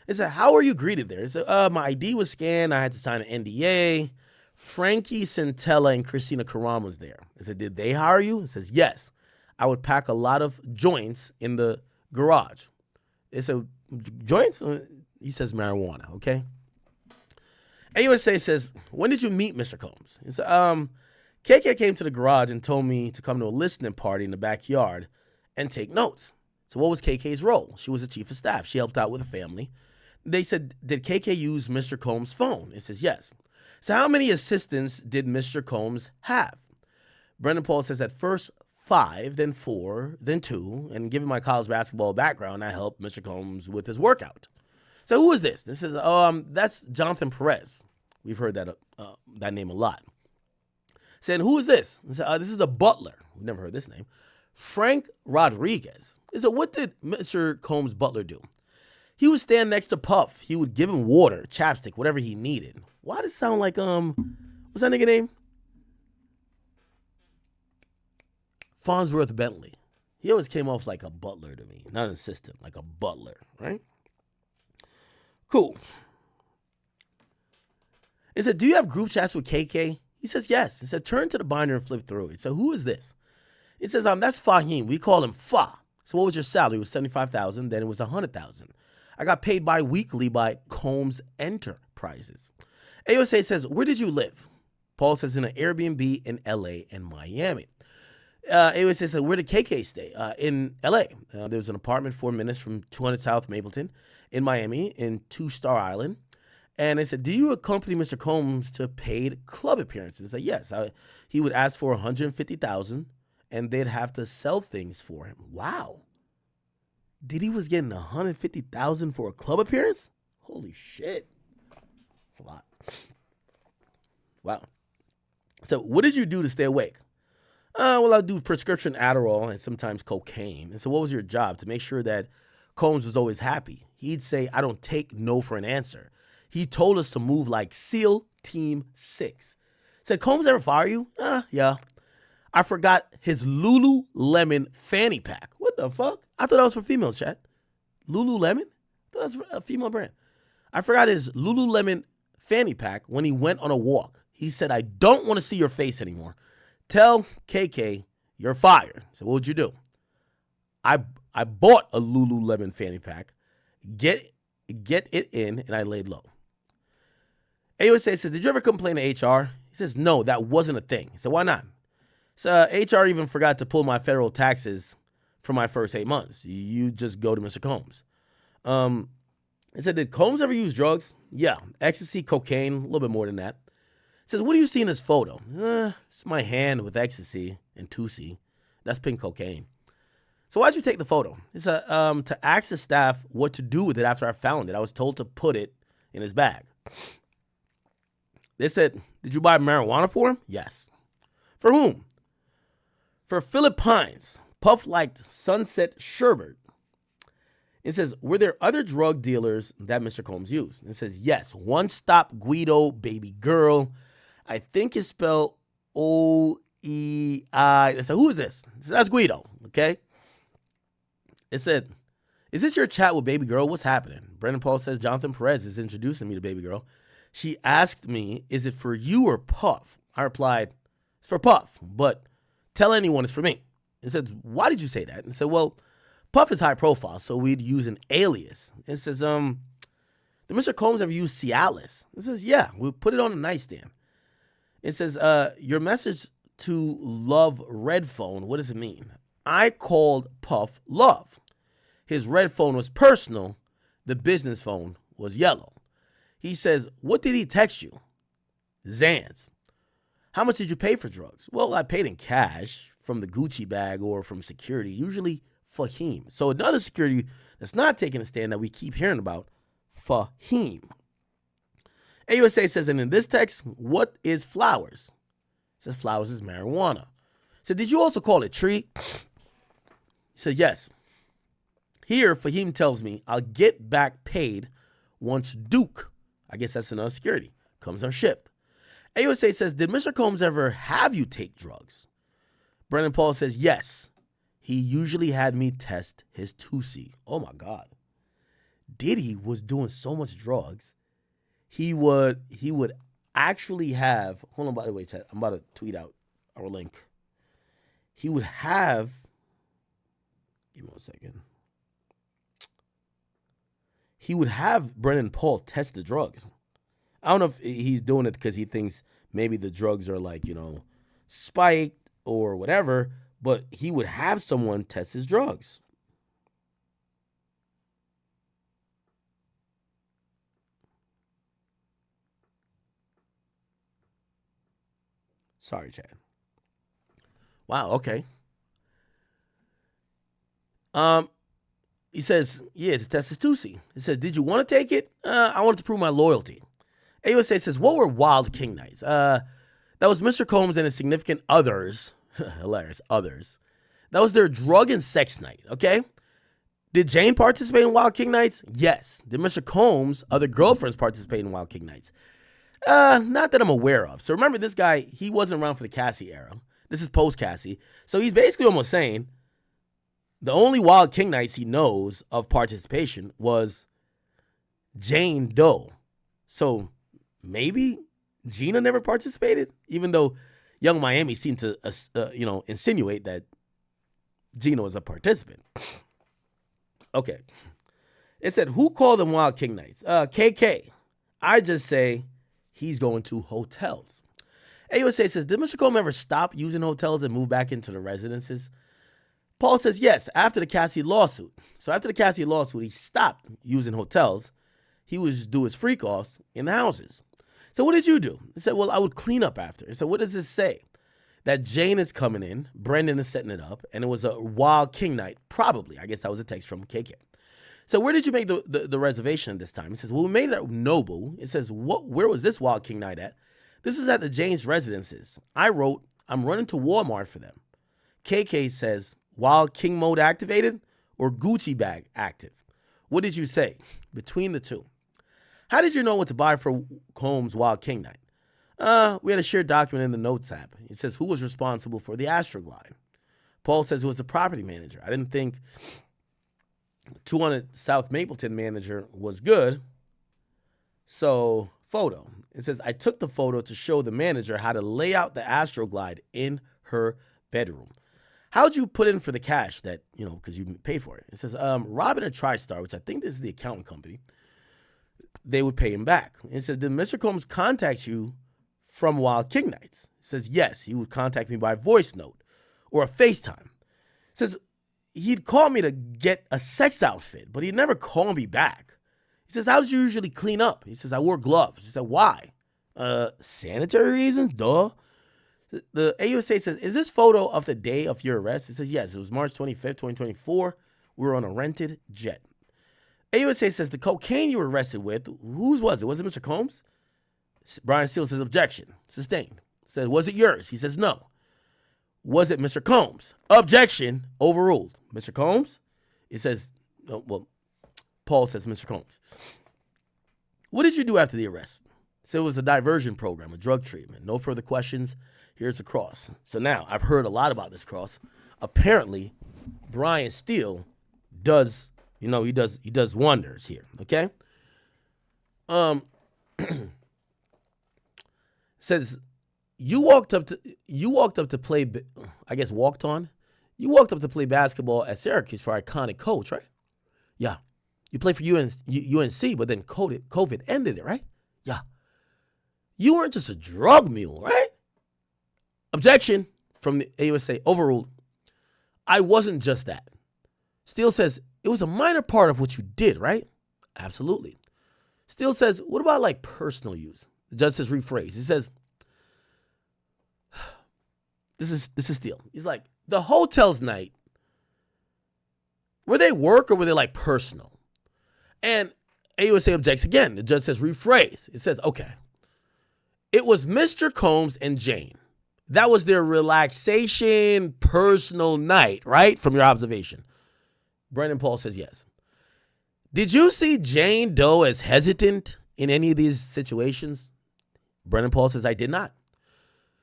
They said, how were you greeted there? He said, my ID was scanned. I had to sign an NDA. Frankie Centella and Christina Karam was there. I said, did they hire you? He says, yes. I would pack a lot of joints in the garage. They said, joints? He says marijuana, okay? AUSA says, when did you meet Mr. Combs? He said, KK came to the garage and told me to come to a listening party in the backyard and take notes. So what was KK's role? She was the chief of staff. She helped out with the family. They said, did KK use Mr. Combs' phone? He says, yes. So how many assistants did Mr. Combs have? Brendan Paul says at first 5, then 4, then 2, and given my college basketball background, I helped Mr. Combs with his workout. So who is this? This is that's Jonathan Perez. We've heard that name a lot. Saying, who is this? This is the butler. We've never heard this name. Frank Rodriguez. He said, what did Mr. Combs' butler do? He would stand next to Puff. He would give him water, chapstick, whatever he needed. Why does it sound like, what's that nigga name? Farnsworth Bentley. He always came off like a butler to me. Not an assistant, like a butler, right? Cool. He said, do you have group chats with KK? He says, yes. He said, turn to the binder and flip through it. He said, who is this? He says, that's Fahim. We call him Fa. So what was your salary? It was $75,000. Then it was $100,000. I got paid bi-weekly by Combs Enterprises. AUSA says, where did you live? Paul says, in an Airbnb in LA and Miami. AUSA says, where did KK stay? In LA. There was an apartment 4 minutes from 200 South Mapleton. In Miami, in Two-Star Island. And they said, do you accompany Mr. Combs to paid club appearances? I said, yes. He would ask for $150,000, and they'd have to sell things for him. Wow. Diddy was getting $150,000 for a club appearance? Holy shit. That's a lot. Wow. So what did you do to stay awake? Well, I'll do prescription Adderall and sometimes cocaine. And so what was your job? To make sure that Combs was always happy. He'd say, I don't take no for an answer. He told us to move like SEAL Team 6. Said, Combs ever fire you? Yeah. I forgot his Lululemon fanny pack. What the fuck? I thought that was for females, chat. Lululemon? I thought that was for a female brand. I forgot his Lululemon fanny pack when he went on a walk. He said, I don't want to see your face anymore. Tell KK you're fired. So what would you do? I bought a Lululemon fanny pack. Get it in, and I laid low. AUSA says, did you ever complain to HR? He says, no, that wasn't a thing. So why not? So HR even forgot to pull my federal taxes for my first 8 months. You just go to Mr. Combs. He said, did Combs ever use drugs? Yeah, ecstasy, cocaine, a little bit more than that. He says, what do you see in this photo? It's my hand with ecstasy and 2C. That's pink cocaine. So why'd you take the photo? It's to ask the staff what to do with it after I found it. I was told to put it in his bag. They said, did you buy marijuana for him? Yes. For whom? For Philip Pines. Puff liked Sunset Sherbert. It says, were there other drug dealers that Mr. Combs used? It says, yes. One Stop Guido, Baby Girl. I think it's spelled O-E-I. They said, who is this? It said, that's Guido, okay? It said, is this your chat with Baby Girl? What's happening? Brendan Paul says, Jonathan Perez is introducing me to Baby Girl. She asked me, is it for you or Puff? I replied, it's for Puff, but tell anyone it's for me. It said, why did you say that? And said, well, Puff is high profile, so we'd use an alias. It says, did Mr. Combs ever use Cialis? It says, yeah, we put it on a nightstand. It says, your message to Love Red Phone, what does it mean? I called Puff Love. His red phone was personal. The business phone was yellow. He says, what did he text you? Xans. How much did you pay for drugs? Well, I paid in cash from the Gucci bag or from security, usually Fahim. So another security that's not taking a stand that we keep hearing about, Fahim. AUSA says, and in this text, what is flowers? It says flowers is marijuana. So did you also call it tree? He said, yes. Here, Fahim tells me I'll get back paid once Duke, I guess that's another security, comes on shift. AUSA says, did Mr. Combs ever have you take drugs? Brendan Paul says, yes. He usually had me test his 2C. Oh my God. Diddy was doing so much drugs. He would actually have, hold on, by the way, chat, I'm about to tweet out our link. He would have, give me 1 second. He would have Brendan Paul test the drugs. I don't know if he's doing it because he thinks maybe the drugs are like, spiked or whatever, but he would have someone test his drugs. Sorry, Chad. Wow, okay. He says, yeah, it's a Testusi. He says, did you want to take it? I wanted to prove my loyalty. AUSA says, what were Wild King nights? That was Mr. Combs and his significant others. Hilarious, others. That was their drug and sex night, okay? Did Jane participate in Wild King nights? Yes. Did Mr. Combs' other girlfriends participate in Wild King nights? Not that I'm aware of. So remember, this guy, he wasn't around for the Cassie era. This is post-Cassie. So he's basically almost saying the only Wild King nights he knows of participation was Jane Doe. So maybe Gina never participated, even though Young Miami seemed to, insinuate that Gina was a participant. Okay. It said, who called them Wild King nights? KK. I just say he's going to hotels. AUSA says, did Mr. Combs ever stop using hotels and move back into the residences? Paul says, yes, after the Cassie lawsuit. So after the Cassie lawsuit, he stopped using hotels. He would just do his freak-offs in the houses. So what did you do? He said, well, I would clean up after. He said, what does this say? That Jane is coming in, Brendan is setting it up, and it was a Wild King night, probably. I guess that was a text from KK. So where did you make the reservation this time? He says, well, we made it at Nobu. It says, where was this Wild King night at? This was at the Jane's residences. I wrote, I'm running to Walmart for them. KK says, Wild King mode activated or Gucci bag active? What did you say? Between the two. How did you know what to buy for Combs' Wild King night? We had a shared document in the notes app. It says, who was responsible for the Astroglide? Paul says it was the property manager. I didn't think 200 South Mapleton manager was good. So, photo. It says, I took the photo to show the manager how to lay out the Astroglide in her bedroom. How'd you put in for the cash that, because you paid for it? It says, Robin and TriStar, which I think this is the accounting company, they would pay him back. It says, did Mr. Combs contact you from Wild King nights? It says, yes, he would contact me by voice note or a FaceTime. It says, he'd call me to get a sex outfit, but he'd never call me back. He says, how did you usually clean up? He says, I wore gloves. He said, why? Sanitary reasons? Duh. The AUSA says, is this photo of the day of your arrest? It says, yes, it was March 25th, 2024. We were on a rented jet. AUSA says, the cocaine you were arrested with, whose was it? Was it Mr. Combs? Brian Steele says, objection. Sustained. Says, was it yours? He says, no. Was it Mr. Combs? Objection. Overruled. Mr. Combs? It says, Paul says Mr. Combs. What did you do after the arrest? So it was a diversion program, a drug treatment. No further questions. Here's the cross. So now I've heard a lot about this cross. Apparently, Brian Steele does, he does wonders here. Okay. Says you walked up to play. I guess walked on. You walked up to play basketball at Syracuse for iconic coach, right? Yeah. You played for UNC, but then COVID ended it, right? Yeah. You weren't just a drug mule, right? Objection from the AUSA. Overruled. I wasn't just that. Steele says, it was a minor part of what you did, right? Absolutely. Steele says, what about like personal use? The judge says, rephrase. He says, this is Steele. He's like, the hotel's night, were they work or were they like personal? And AUSA objects again. The judge says, rephrase. It says, okay. It was Mr. Combs and Jane. That was their relaxation, personal night, right? From your observation. Brendan Paul says yes. Did you see Jane Doe as hesitant in any of these situations? Brendan Paul says, I did not.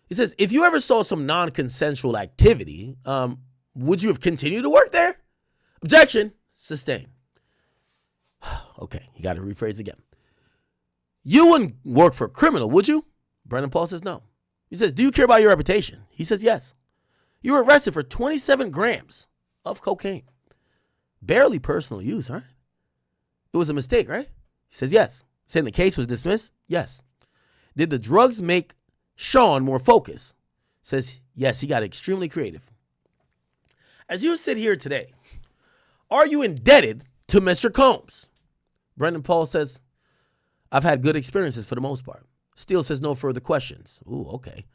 He says, if you ever saw some non-consensual activity, would you have continued to work there? Objection. Sustained. Okay, you got to rephrase again. You wouldn't work for a criminal, would you? Brendan Paul says no. He says, do you care about your reputation? He says yes. You were arrested for 27 grams of cocaine. Barely personal use, right? It was a mistake, right? He says yes. Saying the case was dismissed? Yes. Did the drugs make Sean more focused? Says yes, he got extremely creative. As you sit here today, are you indebted to Mr. Combs? Brendan Paul says, I've had good experiences for the most part. Steele says no further questions. Ooh, okay.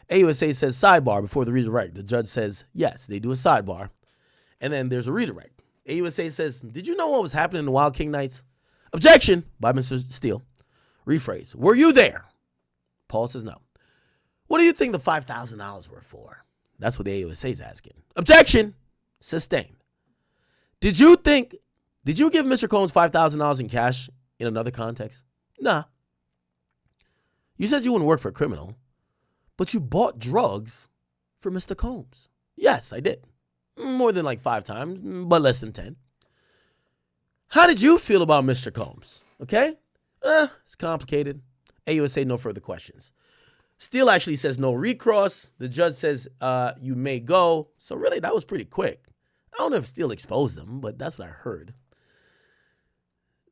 AUSA says sidebar before the redirect. The judge says yes, they do a sidebar. And then there's a redirect. AUSA says, did you know what was happening in the Wild King nights? Objection by Mr. Steele. Rephrase. Were you there? Paul says no. What do you think the $5,000 were for? That's what the AUSA is asking. Objection. Sustained. Did you give Mr. Combs $5,000 in cash in another context? Nah. You said you wouldn't work for a criminal, but you bought drugs for Mr. Combs. Yes, I did. More than like 5 times, but less than 10. How did you feel about Mr. Combs? Okay? It's complicated. AUSA, no further questions. Steele actually says no recross. The judge says you may go. So really, that was pretty quick. I don't know if Steele exposed them, but that's what I heard.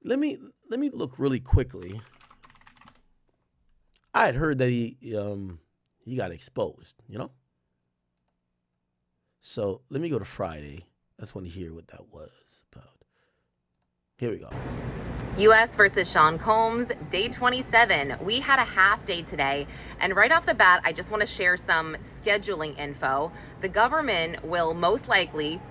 Let me look really quickly. I had heard that he got exposed, you know? So let me go to Friday. I just want to hear what that was about. Here we go. U.S. versus Sean Combs, day 27. We had a half day today, and right off the bat, I just want to share some scheduling info. The government will most likely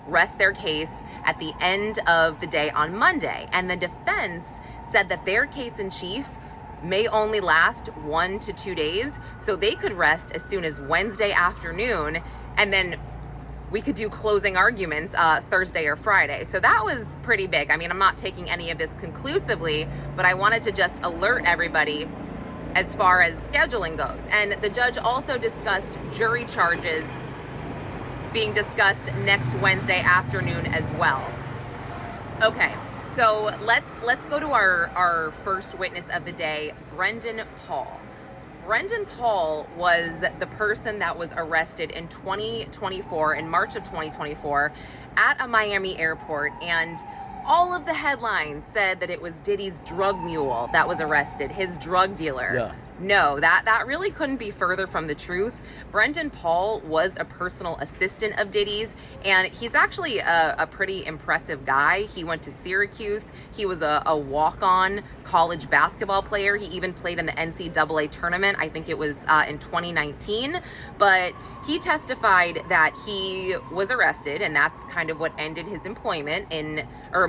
rest their case at the end of the day on Monday, and the defense said that their case in chief may only last 1 to 2 days, so they could rest as soon as Wednesday afternoon, and then we could do closing arguments Thursday or Friday. So that was pretty big. I mean, I'm not taking any of this conclusively, but I wanted to just alert everybody as far as scheduling goes. And the judge also discussed jury charges being discussed next Wednesday afternoon as well. Okay, so let's go to our first witness of the day, Brendan Paul. Brendan Paul was the person that was arrested in 2024, in March of 2024, at a Miami airport, and all of the headlines said that it was Diddy's drug mule that was arrested, his drug dealer. Yeah. No, that really couldn't be further from the truth. Brendan Paul was a personal assistant of Diddy's, and he's actually a pretty impressive guy. He went to Syracuse. He was a walk-on college basketball player. He even played in the NCAA tournament. I think it was in 2019. But he testified that he was arrested, and that's kind of what ended his employment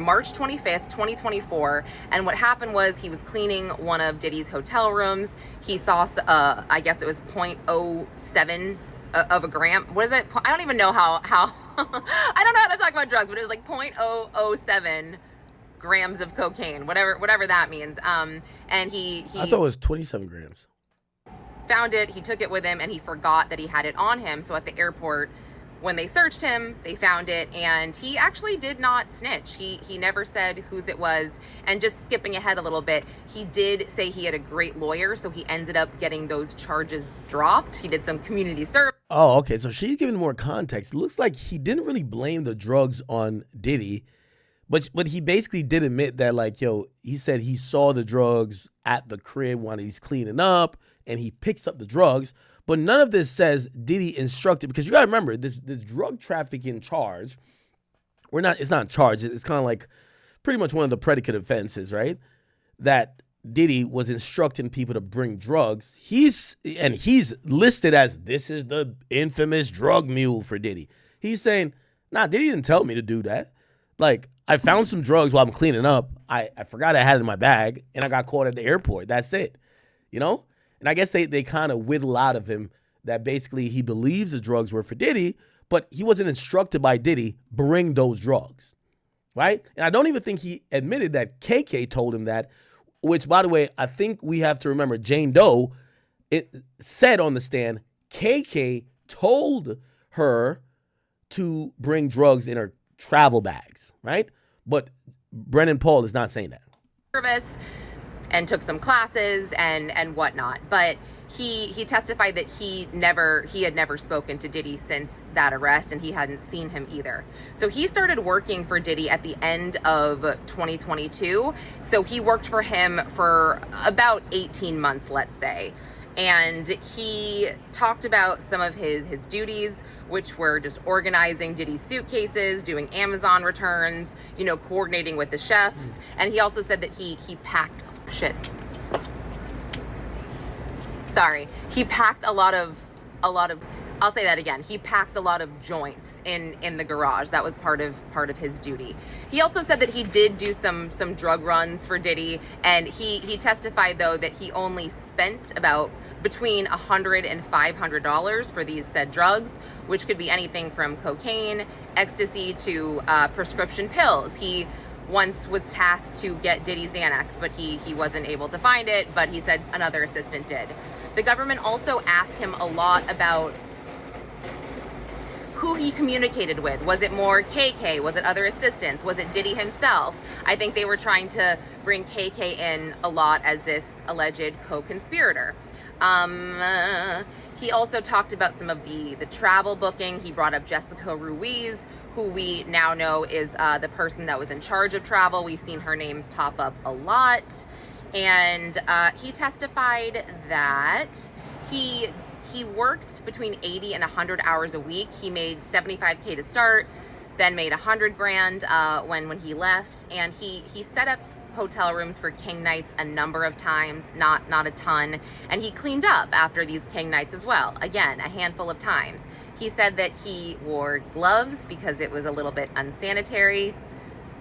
March 25th, 2024. And what happened was he was cleaning one of Diddy's hotel rooms. He saw, I guess it was 0.07 of a gram. What is it? I don't even know how I don't know how to talk about drugs, but it was like 0.007 grams of cocaine, whatever that means. And he I thought it was 27 grams. Found it, he took it with him, and he forgot that he had it on him. So at the airport, when they searched him, they found it, and he actually did not snitch. He never said whose it was. And just skipping ahead a little bit, he did say he had a great lawyer, so he ended up getting those charges dropped. He did some community service. Oh, okay. So she's giving more context. It looks like he didn't really blame the drugs on Diddy, but he basically did admit that, like, he said he saw the drugs at the crib when he's cleaning up, and he picks up the drugs. But none of this says Diddy instructed, because you got to remember, this drug trafficking charge, it's not charged. It's kind of like pretty much one of the predicate offenses, right? That Diddy was instructing people to bring drugs. He's listed as, this is the infamous drug mule for Diddy. He's saying, nah, Diddy didn't tell me to do that. Like, I found some drugs while I'm cleaning up. I forgot I had it in my bag, and I got caught at the airport. That's it, And I guess they kind of whittle out of him that basically he believes the drugs were for Diddy, but he wasn't instructed by Diddy, bring those drugs, right? And I don't even think he admitted that KK told him that, which, by the way, I think we have to remember Jane Doe, it said on the stand, KK told her to bring drugs in her travel bags, right? But Brendan Paul is not saying that. Service and took some classes and whatnot. But he testified that he had never spoken to Diddy since that arrest, and he hadn't seen him either. So he started working for Diddy at the end of 2022. So he worked for him for about 18 months, let's say. And he talked about some of his duties, which were just organizing Diddy's suitcases, doing Amazon returns, coordinating with the chefs. And he also said that he packed he packed a lot of I'll say that again. He packed a lot of joints in the garage. That was part of his duty. He also said that he did do some drug runs for Diddy, and he testified though that he only spent about between $100 and $500 for these said drugs, which could be anything from cocaine, ecstasy to prescription pills. He once was tasked to get Diddy Xanax, but he wasn't able to find it, but he said another assistant did. The government also asked him a lot about who he communicated with. Was it more KK? Was it other assistants? Was it Diddy himself? I think they were trying to bring KK in a lot as this alleged co-conspirator. He also talked about some of the travel booking. He brought up Jessica Ruiz, who we now know is the person that was in charge of travel. We've seen her name pop up a lot. And he testified that he worked between 80 and 100 hours a week. He made $75K to start, then made $100,000 when he left, and he set up hotel rooms for king nights a number of times, not a ton, and he cleaned up after these king nights as well. Again, a handful of times. He said that he wore gloves because it was a little bit unsanitary,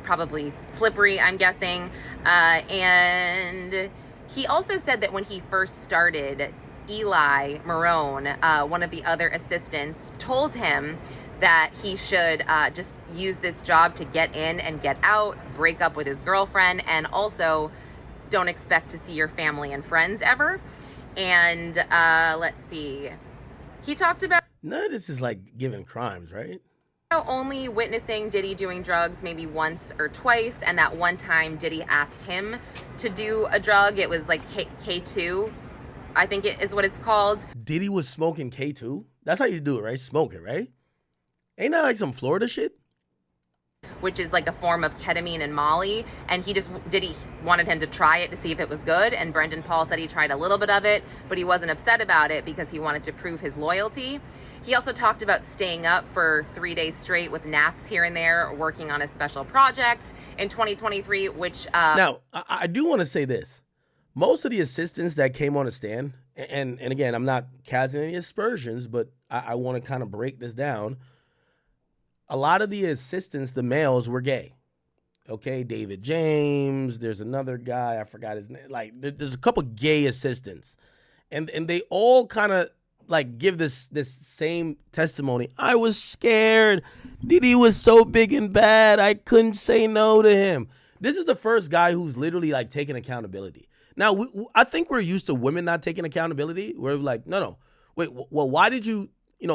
probably slippery, I'm guessing, and he also said that when he first started, Eli Marone, one of the other assistants, told him that he should just use this job to get in and get out, break up with his girlfriend, and also don't expect to see your family and friends ever. And let's see. He talked about None of this is like giving crimes, right? only witnessing Diddy doing drugs maybe once or twice, and that one time Diddy asked him to do a drug. It was like K2, I think it is what it's called. Diddy was smoking K2? That's how you do it, right? Smoke it, right? Ain't that like some Florida shit? Which is like a form of ketamine and Molly, and Diddy wanted him to try it to see if it was good, and Brendan Paul said he tried a little bit of it, but he wasn't upset about it because he wanted to prove his loyalty. He also talked about staying up for 3 days straight with naps here and there, working on a special project in 2023, which... Now, I do want to say this. Most of the assistants that came on the stand, and again, I'm not casting any aspersions, but I want to kind of break this down. A lot of the assistants, the males, were gay. Okay, David James, there's another guy, I forgot his name. Like, there's a couple gay assistants. And they all kind of like give this same testimony. I was scared. Diddy was so big and bad, I couldn't say no to him. This is the first guy who's literally like taking accountability. Now, I think we're used to women not taking accountability. We're like, no. Wait, well, why did you,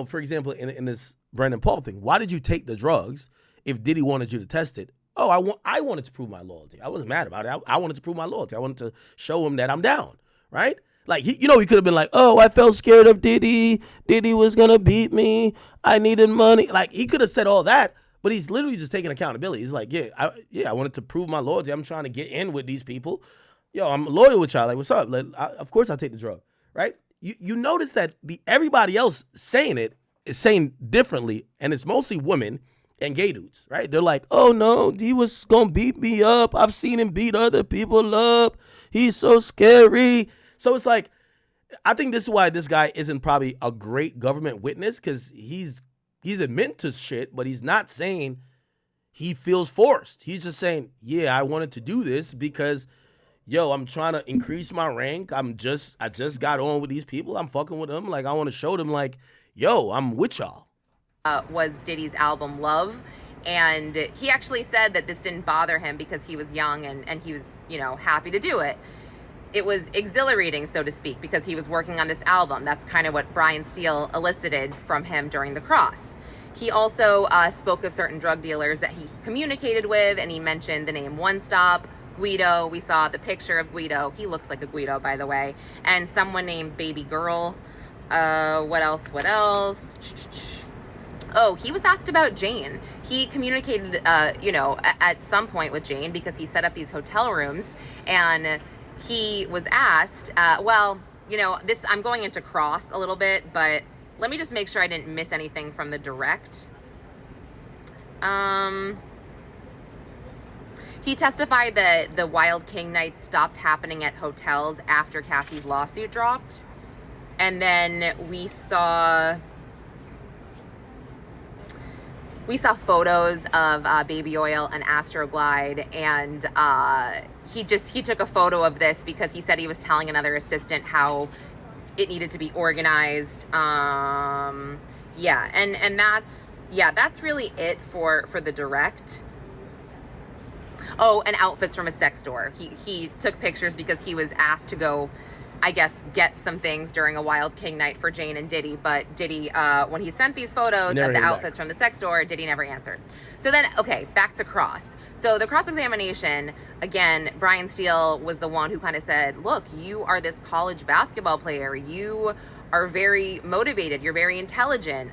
for example, in this Brendan Paul thing, why did you take the drugs if Diddy wanted you to test it? Oh, I wanted to prove my loyalty. I wasn't mad about it. I wanted to prove my loyalty. I wanted to show him that I'm down, right? Like, he could have been like, oh, I felt scared of Diddy. Diddy was going to beat me. I needed money. Like, he could have said all that, but he's literally just taking accountability. He's like, I wanted to prove my loyalty. I'm trying to get in with these people. Yo, I'm loyal with y'all. Like, what's up? Like, of course I take the drug, right? You notice that everybody else saying it is saying differently, and it's mostly women and gay dudes, right? They're like, oh no, he was gonna beat me up. I've seen him beat other people up. He's so scary. So it's like, I think this is why this guy isn't probably a great government witness, because he's admitting to shit, but he's not saying he feels forced. He's just saying, yeah, I wanted to do this because, yo, I'm trying to increase my rank. I just got on with these people. I'm fucking with them. Like, I want to show them, like, yo, I'm with y'all. Was Diddy's album Love. And he actually said that this didn't bother him because he was young and he was, happy to do it. It was exhilarating, so to speak, because he was working on this album. That's kind of what Brian Steele elicited from him during the cross. He also spoke of certain drug dealers that he communicated with, and he mentioned the name One Stop, Guido. We saw the picture of Guido. He looks like a Guido, by the way. And someone named Baby Girl. What else? Oh, he was asked about Jane. He communicated, at some point with Jane because he set up these hotel rooms, and he was asked, I'm going into cross a little bit, but let me just make sure I didn't miss anything from the direct. He testified that the Wild King nights stopped happening at hotels after Cassie's lawsuit dropped. And then we saw we saw photos of Baby Oil and Astroglide, and he took a photo of this because he said he was telling another assistant how it needed to be organized. Yeah, and that's really it for the direct. Oh, and outfits from a sex store. He took pictures because he was asked to go, I guess, get some things during a Wild King night for Jane and Diddy. But Diddy, when he sent these photos of the outfits from the sex store, Diddy never answered. So then, okay, back to cross. So the cross-examination, again, Brian Steele was the one who kind of said, look, you are this college basketball player. You are very motivated. You're very intelligent.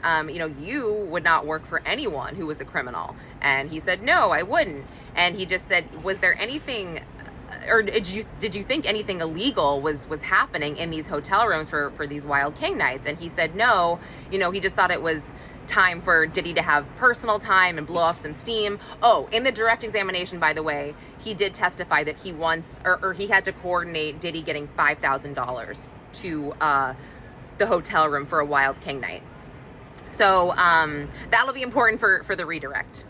You would not work for anyone who was a criminal. And he said, no, I wouldn't. And he just said, was there anything, or did you think anything illegal was happening in these hotel rooms for these Wild King nights? And he said, no, he just thought it was time for Diddy to have personal time and blow off some steam. Oh, in the direct examination, by the way, he did testify that he once, or he had to coordinate Diddy getting $5,000 to the hotel room for a Wild King night. So that'll be important for the redirect.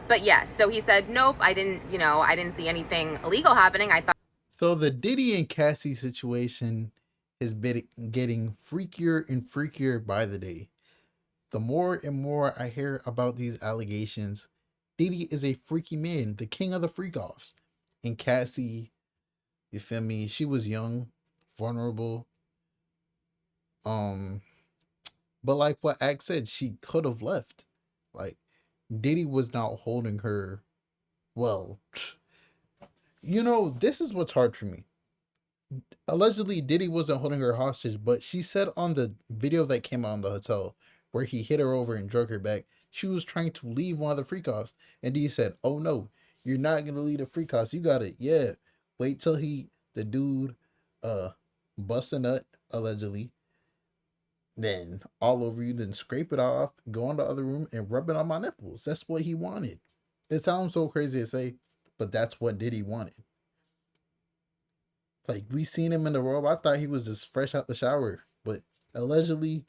But yes, so he said, nope, I didn't see anything illegal happening. I thought. So the Diddy and Cassie situation has been getting freakier and freakier by the day. The more and more I hear about these allegations, Diddy is a freaky man, the king of the freak-offs. And Cassie, you feel me? She was young, vulnerable. But like what Ak said, she could have left. Like, Diddy was not holding her. Well, this is what's hard for me. Allegedly, Diddy wasn't holding her hostage, but she said on the video that came out in the hotel where he hit her over and drug her back, she was trying to leave one of the freak-offs. And Diddy said, oh no, you're not going to leave the freak-offs. You got it. Yeah. Wait till the dude, bust a nut, allegedly. Then all over you, then scrape it off, go in the other room and rub it on my nipples. That's what he wanted. It sounds so crazy to say, but that's what Diddy wanted. Like, we seen him in the robe. I thought he was just fresh out the shower, but allegedly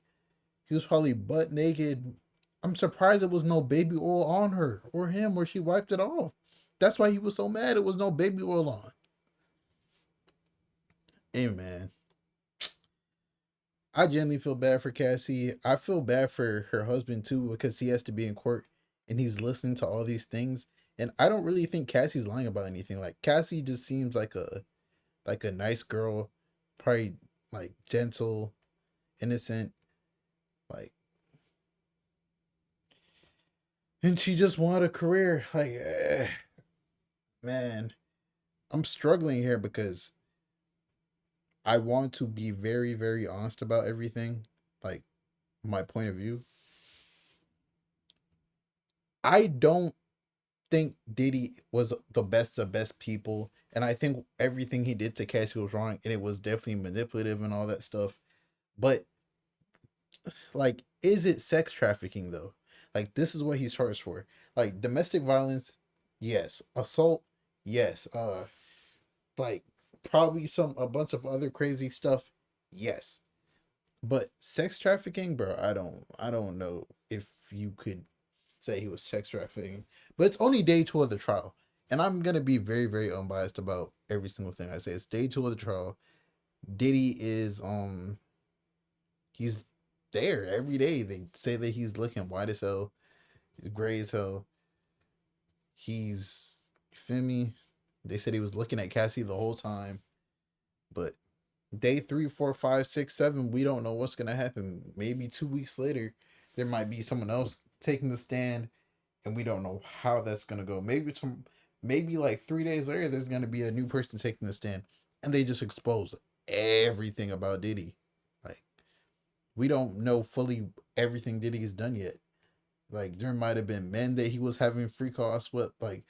he was probably butt naked. I'm surprised there was no baby oil on her or him, or she wiped it off. That's why he was so mad. It was no baby oil on. Hey man, I genuinely feel bad for Cassie. I feel bad for her husband too, because he has to be in court and he's listening to all these things. And I don't really think Cassie's lying about anything. Like, Cassie just seems like a nice girl, probably like gentle, innocent, like, and she just wanted a career. Like, man, I'm struggling here because I want to be very, very honest about everything, like my point of view. I don't think Diddy was the best of best people, and I think everything he did to Cassie was wrong, and it was definitely manipulative and all that stuff. But like, is it sex trafficking though? Like, this is what he's charged for. Like, domestic violence, yes. Assault, yes. Like, probably a bunch of other crazy stuff, yes. But sex trafficking, bro, I don't know if you could say he was sex trafficking. But it's only day 2 of the trial. And I'm gonna be very, very unbiased about every single thing I say. It's day 2 of the trial. Diddy is he's there every day. They say that he's looking white as hell, he's gray as hell. He's, you feel me? They said he was looking at Cassie the whole time. But day 3, 4, 5, 6, 7, we don't know what's gonna happen. Maybe 2 weeks later, there might be someone else taking the stand, and we don't know how that's gonna go. Maybe like 3 days later, there's gonna be a new person taking the stand, and they just expose everything about Diddy. Like, we don't know fully everything Diddy's done yet. Like, there might have been men that he was having free calls with. Like,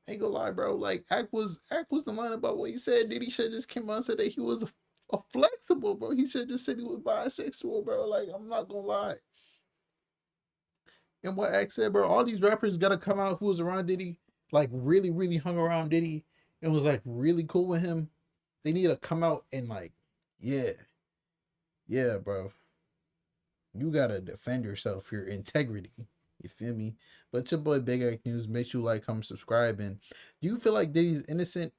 I ain't gonna lie, bro. Like, Ak was the line about what he said. Diddy should just came out and said that he was a flexible, bro. He should just said he was bisexual, bro. Like, I'm not gonna lie. And what Ak said, bro, all these rappers gotta come out who was around Diddy, like really, really hung around Diddy and was like really cool with him. They need to come out and like, yeah, bro. You gotta defend yourself, your integrity. You feel me? But it's your boy Big Act News. Make sure you like, comment, subscribe. And do you feel like Diddy's innocent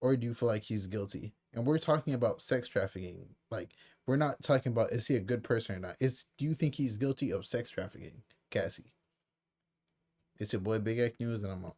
or do you feel like he's guilty? And we're talking about sex trafficking. Like, we're not talking about is he a good person or not. Do you think he's guilty of sex trafficking, Cassie? It's your boy Big Act News, and I'm out.